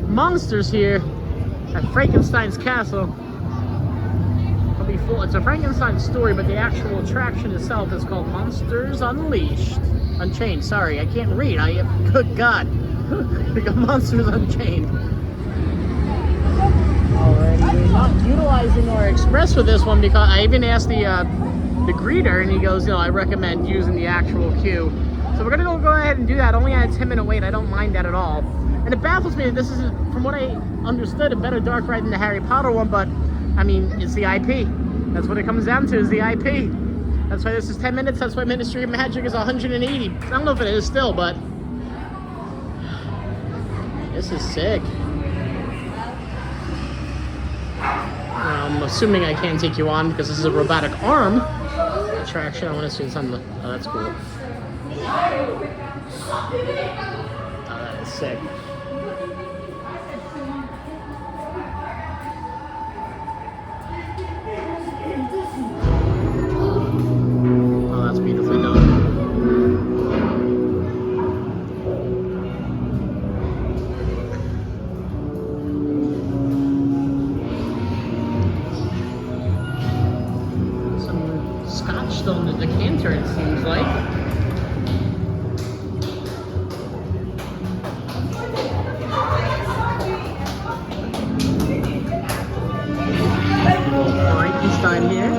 Monsters here at Frankenstein's castle. It'll be full. It's a Frankenstein story, but the actual attraction itself is called Monsters Unleashed. Unchained, sorry, I can't read. Good God. We got Monsters Unchained. Alright, we're not utilizing our express for this one because I even asked the greeter and he goes, you know, I recommend using the actual queue. So we're gonna go ahead and do that. Only at a 10-minute wait. I don't mind that at all. And it baffles me that this is, from what I understood, a better dark ride than the Harry Potter one, but I mean, it's the IP. That's what it comes down to, is the IP. That's why this is 10 minutes. That's why Ministry of Magic is 180. I don't know if it is still, but this is sick. I'm assuming I can't take you on because this is a robotic arm attraction. I want to see it's on the. Oh, that's cool. Oh, that is sick. Oh, that's beautifully done. Scotch still in the decanter, it seems like. Frankenstein here.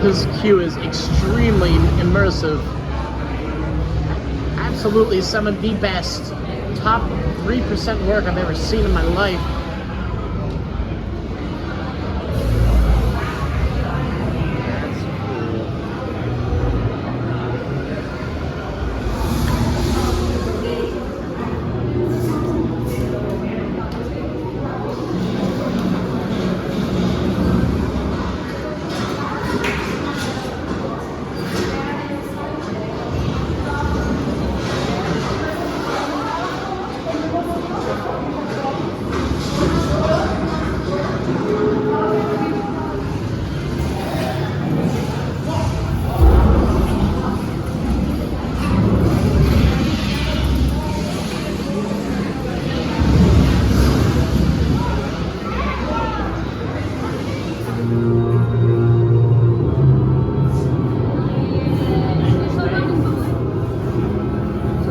This queue is extremely immersive. Absolutely some of the best, top 3% work I've ever seen in my life.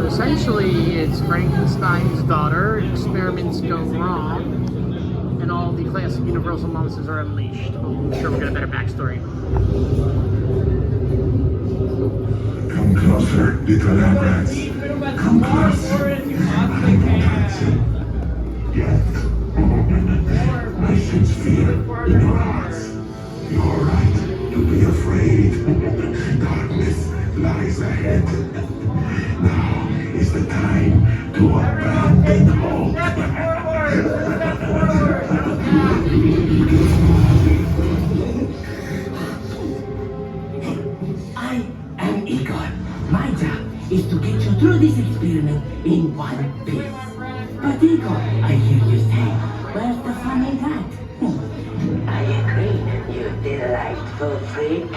Essentially, it's Frankenstein's daughter, experiments go wrong, and all the classic Universal monsters are unleashed. I'm sure we'll get a better backstory.
Come closer, little lambrats. Come closer. Death. I sense fear in your hearts. You're right to be afraid. Darkness lies ahead. Now is the time to abandon hope.
I am Igor. My job is to get you through this experiment in one piece. But Igor, I hear you say, where's the fun in that? I agree, you delightful freak.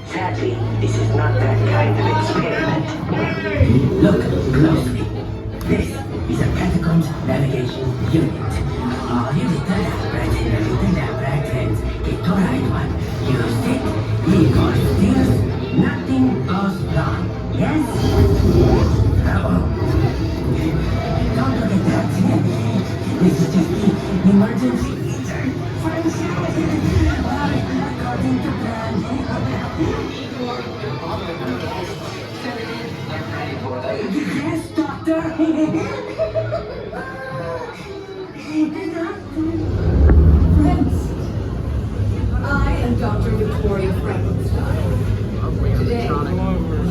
Sadly, this is not that kind of experiment. Look closely. This is a Catacombs Navigation Unit. All you little lambrats in the little lambrat heads get to ride one. Use it, Igor steers, nothing goes wrong. Yes? Uh-oh. Don't forget that. This is just the emergency feature. According to plan. Yes, Doctor.
Friends, I am Dr. Victoria Frankenstein. Today,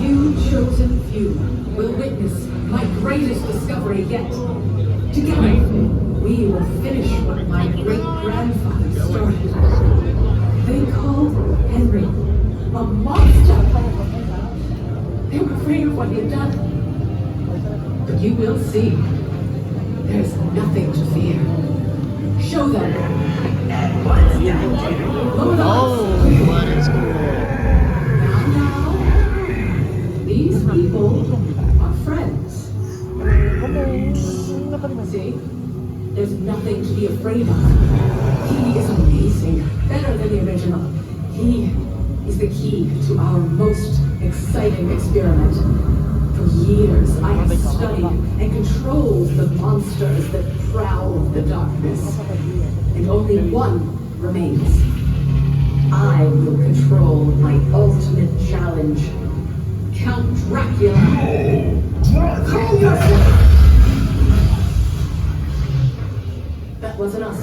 you chosen few will witness my greatest discovery yet. Together, we will finish what my great-grandfather started. They called Henry a monster. They were afraid of what he had done. But you will see
There's nothing to fear. Show them.
Oh, that is
Now, these people are friends. See? There's nothing to be afraid of. He is amazing, better than the original. He is the key to our most exciting experiment. For years, I have studied and controlled the monsters that prowl the darkness. And only one remains. I will control my ultimate challenge. Count Dracula. Call yourself! That wasn't us.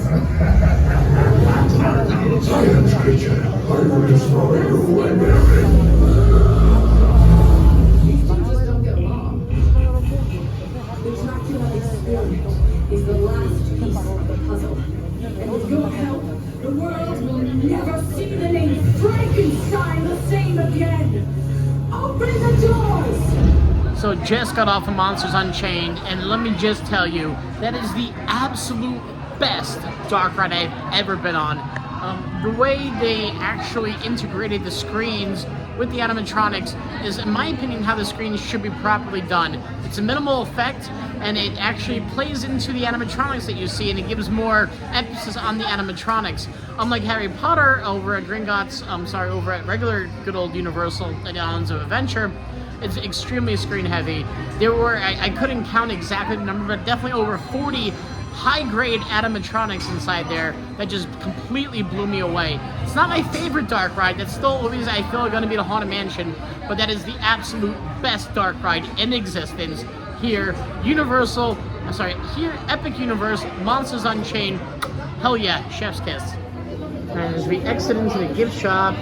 Silence, creature. I will destroy you and everything.
These two just don't get along. The Dracula experiment is the last piece of the puzzle. And with your help, the world will never see the name Frankenstein the same again. Open the doors!
So just got off of Monsters Unchained, and let me just tell you, that is the absolute best dark ride I've ever been on. The way they actually integrated the screens with the animatronics is, in my opinion, how the screens should be properly done. It's a minimal effect, and it actually plays into the animatronics that you see, and it gives more emphasis on the animatronics. Unlike Harry Potter over at over at regular good old Universal and Islands of Adventure, it's extremely screen heavy. There were, I couldn't count exactly the number, but definitely over 40 high-grade animatronics inside there that just completely blew me away. It's not my favorite dark ride. That's still always, I feel, going to be the Haunted Mansion, but that is the absolute best dark ride in existence. Here, Epic Universe, Monsters Unchained. Hell yeah, chef's kiss. And as we exit into the gift shop,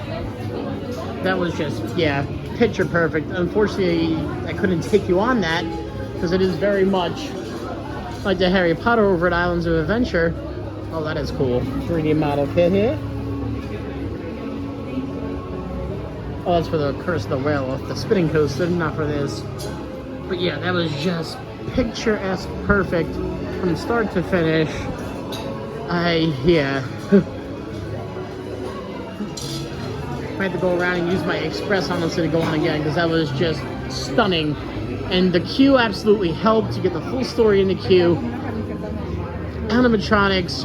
that was just, yeah, picture perfect. Unfortunately, I couldn't take you on that because it is very much like the Harry Potter over at Islands of Adventure. Oh, that is cool. 3D model kit here. Oh, that's for the Curse of the Whale, the spinning coaster, not for this. But yeah, that was just picturesque perfect from start to finish. Yeah. I had to go around and use my express honestly to go on again because that was just stunning. And the queue absolutely helped to get the full story in the queue. Animatronics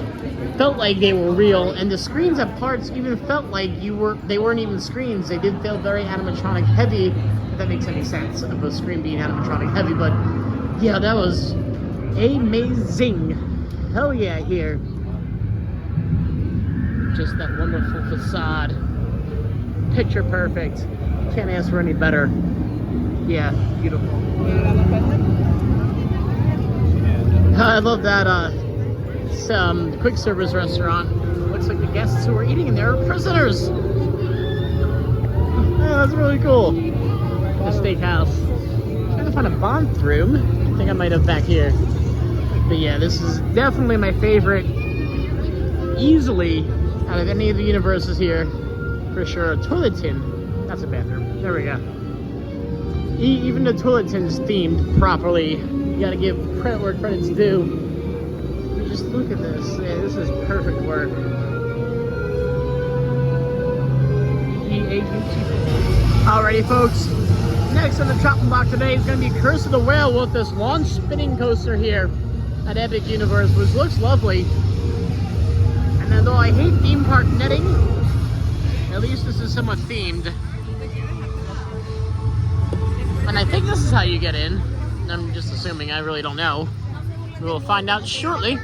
felt like they were real, and the screens at parts even felt like they weren't even screens. They did feel very animatronic heavy, if that makes any sense, of a screen being animatronic heavy. But yeah, that was amazing. Hell yeah, here. Just that wonderful facade. Picture perfect. Can't ask for any better. Yeah, beautiful. I love that quick service restaurant. Looks like the guests who are eating in there are prisoners. Yeah, that's really cool. The steakhouse. I'm trying to find a bathroom. I think I might have back here. But yeah, this is definitely my favorite, easily, out of any of the universes here. For sure. A toilet tin. That's a bathroom. There we go. Even the toilet tin's themed properly. You gotta give credit where credit's due. Just look at this. Yeah, this is perfect work. Alrighty, folks. Next on the chopping block today is going to be Curse of the Whale with this launch spinning coaster here at Epic Universe, which looks lovely. And although I hate theme park netting, at least this is somewhat themed. And I think this is how you get in. I'm just assuming, I really don't know. We'll find out shortly.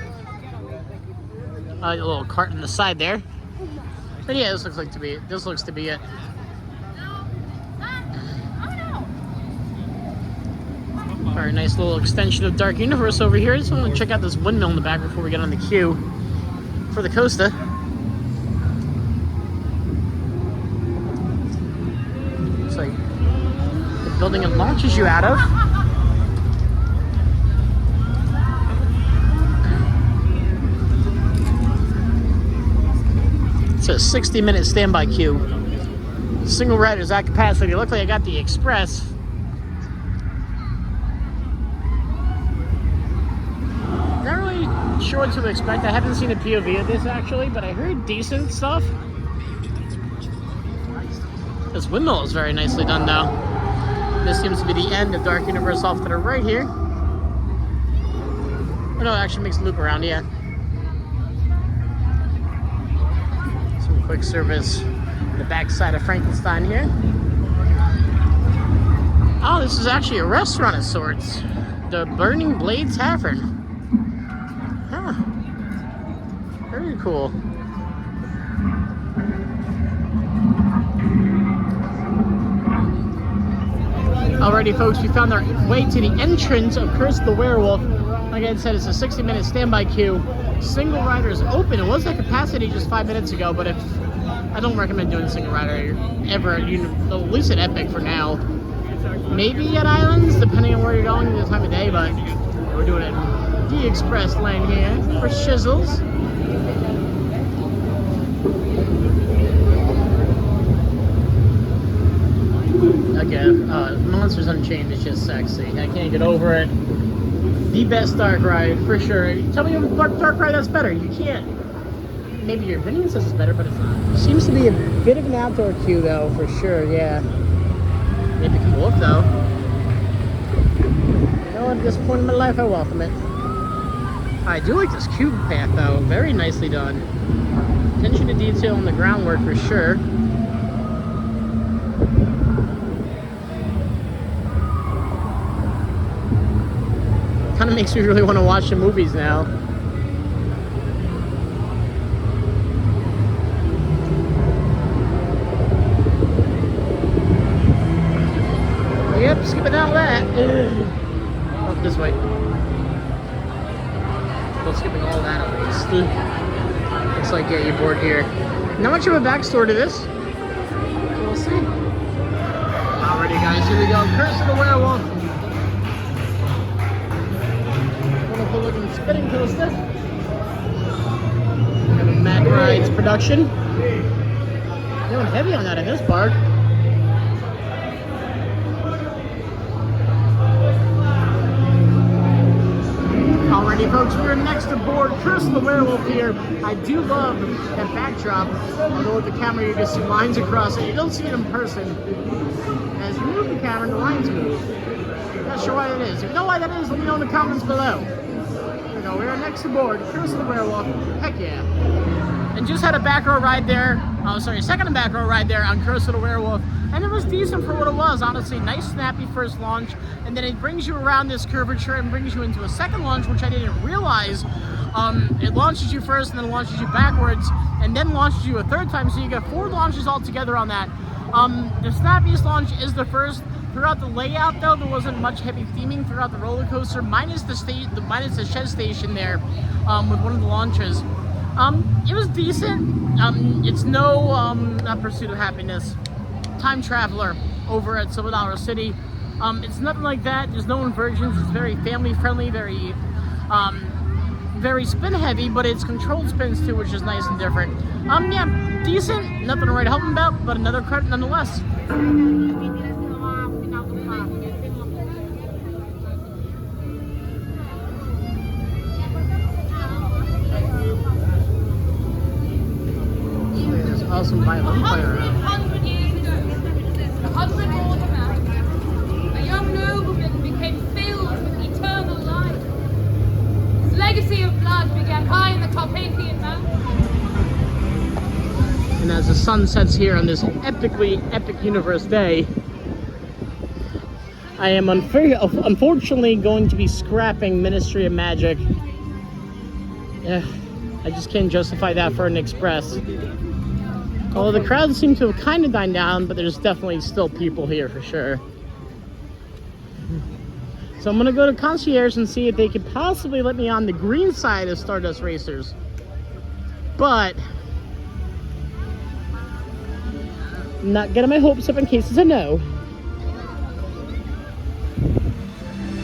A little cart on the side there. But yeah, this looks to be it. Very nice little extension of Dark Universe over here. Just want to check out this windmill in the back before we get on the queue for the coaster. Looks like the building it launches you out of. It's a 60-minute standby queue. Single riders at capacity. Luckily, I got the express. sure what to expect. I haven't seen a POV of this actually, but I heard decent stuff. This windmill is very nicely done though. This seems to be the end of Dark Universe off to the right here. Oh no, it actually makes a loop around, yeah. Some quick service on the backside of Frankenstein here. Oh, this is actually a restaurant of sorts. The Burning Blade Tavern. Huh. Very cool. Alrighty folks, we found our way to the entrance of Curse of the Werewolf. Like I said, it's a 60-minute standby queue. Single rider is open. It was at capacity just 5 minutes ago, but if I don't recommend doing single rider ever, at least at Epic for now. Maybe at Islands, depending on where you're going, the time of day, but we're doing it the express lane here for shizzles. Again, Monsters Unchained is just sexy. I can't get over it. The best dark ride, for sure. Tell me what dark ride that's better. You can't. Maybe your opinion says it's better, but it's not. Seems to be a bit of an outdoor queue, though, for sure, yeah. Maybe can walk, though. You know, at this point in my life, I welcome it. I do like this cube path, though. Very nicely done. Attention to detail on the groundwork, for sure. Kind of makes me really want to watch the movies now. Yep, skipping out of that. Oh, this way. Well, skipping all that at least. Looks like, yeah, you're bored here. Not much of a backstory to this. We'll see. Alrighty, guys, here we go. Curse of the Werewolf. Wonderful looking spinning coaster. Kind of Mad Rides production. Doing heavy on that in this park. Alrighty, folks, we're next aboard Curse of the Werewolf here. I do love that backdrop. Although with the camera you can see lines across it. You don't see it in person. As you move the camera, the lines move. Not sure why that is. If you know why that is, let me know in the comments below. Here we go, we are next aboard Curse of the Werewolf. Heck yeah. And just had a back row ride there. Oh, sorry, second and back row ride there on Curse of the Werewolf. And it was decent for what it was, honestly. Nice, snappy first launch. And then it brings you around this curvature and brings you into a second launch, which I didn't realize. It launches you first and then launches you backwards and then launches you a third time. So you get 4 launches all together on that. The snappiest launch is the first. Throughout the layout, though, there wasn't much heavy theming throughout the roller coaster, minus the shed station there with one of the launches. It was decent. It's no not Pursuit of Happiness, Time Traveler over at Silver Dollar City. It's nothing like that. There's no inversions. It's very family friendly, very spin heavy, but it's controlled spins too, which is nice and different. Yeah, decent. Nothing to write home about, but another credit nonetheless. There's awesome violin player around.
100 years ago, 100 more than that, a young nobleman became filled with eternal life. His legacy of blood began high in the Carpathian Mountains.
And as the sun sets here on this epically epic universe day, I am unfortunately going to be scrapping Ministry of Magic. Yeah, I just can't justify that for an express. Although the crowd seems to have kind of died down, but there's definitely still people here for sure. So I'm gonna go to Concierge and see if they could possibly let me on the green side of Stardust Racers. But I'm not getting my hopes up in case it's a no.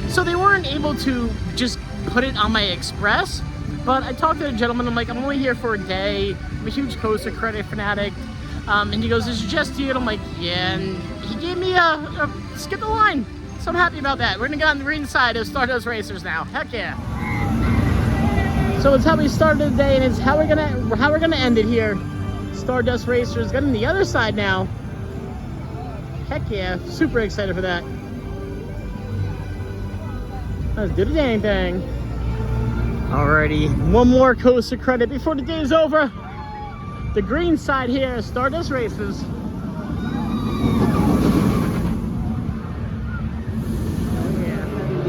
So they weren't able to just put it on my express, but I talked to the gentleman. I'm like, I'm only here for a day. I'm a huge coaster credit fanatic. And he goes, is it just you? And I'm like, yeah. And he gave me a skip the line. So I'm happy about that. We're gonna get on the green side of Stardust Racers now. Heck yeah. So it's how we started the day, and it's how we're gonna end it here. Stardust Racers getting the other side now. Heck yeah, super excited for that. Let's do the dang thing. Alrighty, one more coaster credit before the day is over. The green side here, Stardust Racers.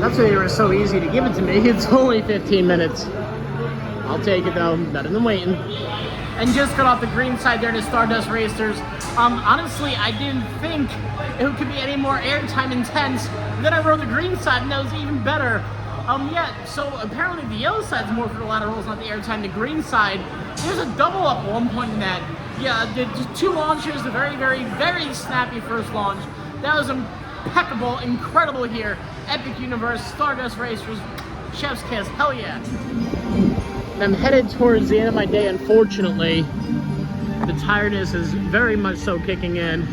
That's why they were so easy to give it to me. It's only 15 minutes. I'll take it though, better than waiting. And just got off the green side there to Stardust Racers. Honestly, I didn't think it could be any more airtime intense. Then I rode the green side and that was even better. Yeah, so apparently the yellow side's more for the laterals, not the airtime. The green side, there's a double up at one point in that. Yeah, the two launches, the very, very, very snappy first launch. That was impeccable, incredible here. Epic Universe, Stardust Racers, chef's kiss, hell yeah. And I'm headed towards the end of my day, unfortunately. The tiredness is very much so kicking in.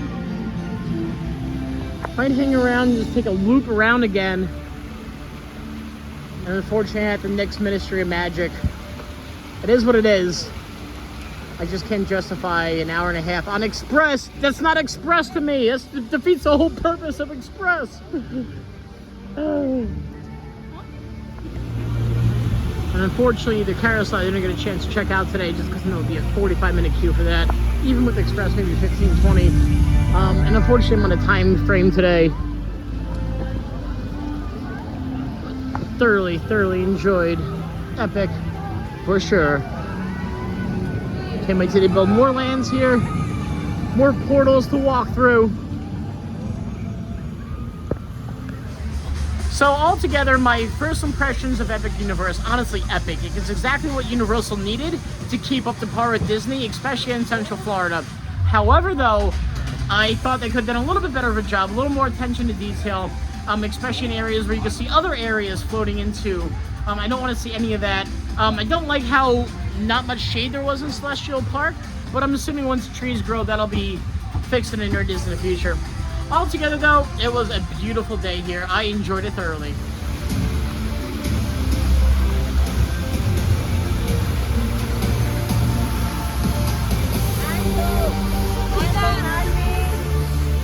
Might hang around and just take a loop around again. And unfortunately, at the next Ministry of Magic. It is what it is. I just can't justify an hour and a half on Express. That's not Express to me. That defeats the whole purpose of Express. And unfortunately, the carousel I didn't get a chance to check out today just because there would be a 45-minute queue for that. Even with Express, maybe 15, 20. And unfortunately, I'm on a time frame today. Thoroughly enjoyed Epic, for sure. Can't wait till they build more lands here, more portals to walk through. So altogether, my first impressions of Epic Universe, honestly epic. It's exactly what Universal needed to keep up to par with Disney, especially in Central Florida. However though, I thought they could have done a little bit better of a job, a little more attention to detail, especially in areas where you can see other areas floating into. I don't want to see any of that. I don't like how not much shade there was in Celestial Park, but I'm assuming once the trees grow, that'll be fixed and introduced in the future. Altogether though, it was a beautiful day here. I enjoyed it thoroughly.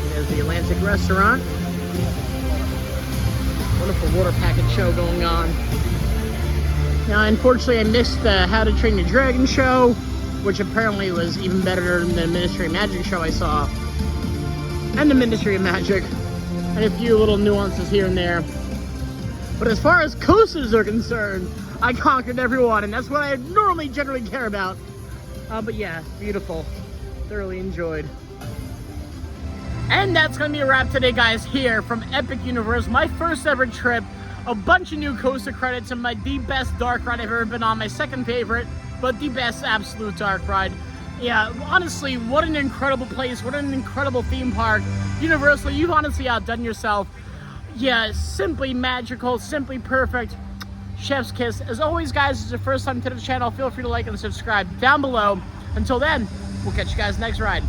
There's the Atlantic Restaurant. Wonderful water packet show going on. Now, unfortunately, I missed the How to Train Your Dragon show, which apparently was even better than the Ministry of Magic show I saw. And the Ministry of Magic. And a few little nuances here and there. But as far as coasters are concerned, I conquered everyone, and that's what I normally generally care about. But yeah, beautiful. Thoroughly enjoyed. And that's gonna be a wrap today, guys, here from Epic Universe, my first ever trip. A bunch of new coaster credits and the best dark ride I've ever been on. My second favorite, but the best absolute dark ride. Yeah, honestly, what an incredible place. What an incredible theme park. Universal, you've honestly outdone yourself. Yeah, simply magical, simply perfect. Chef's kiss. As always, guys, if it's your first time to the channel, feel free to like and subscribe down below. Until then, we'll catch you guys next ride.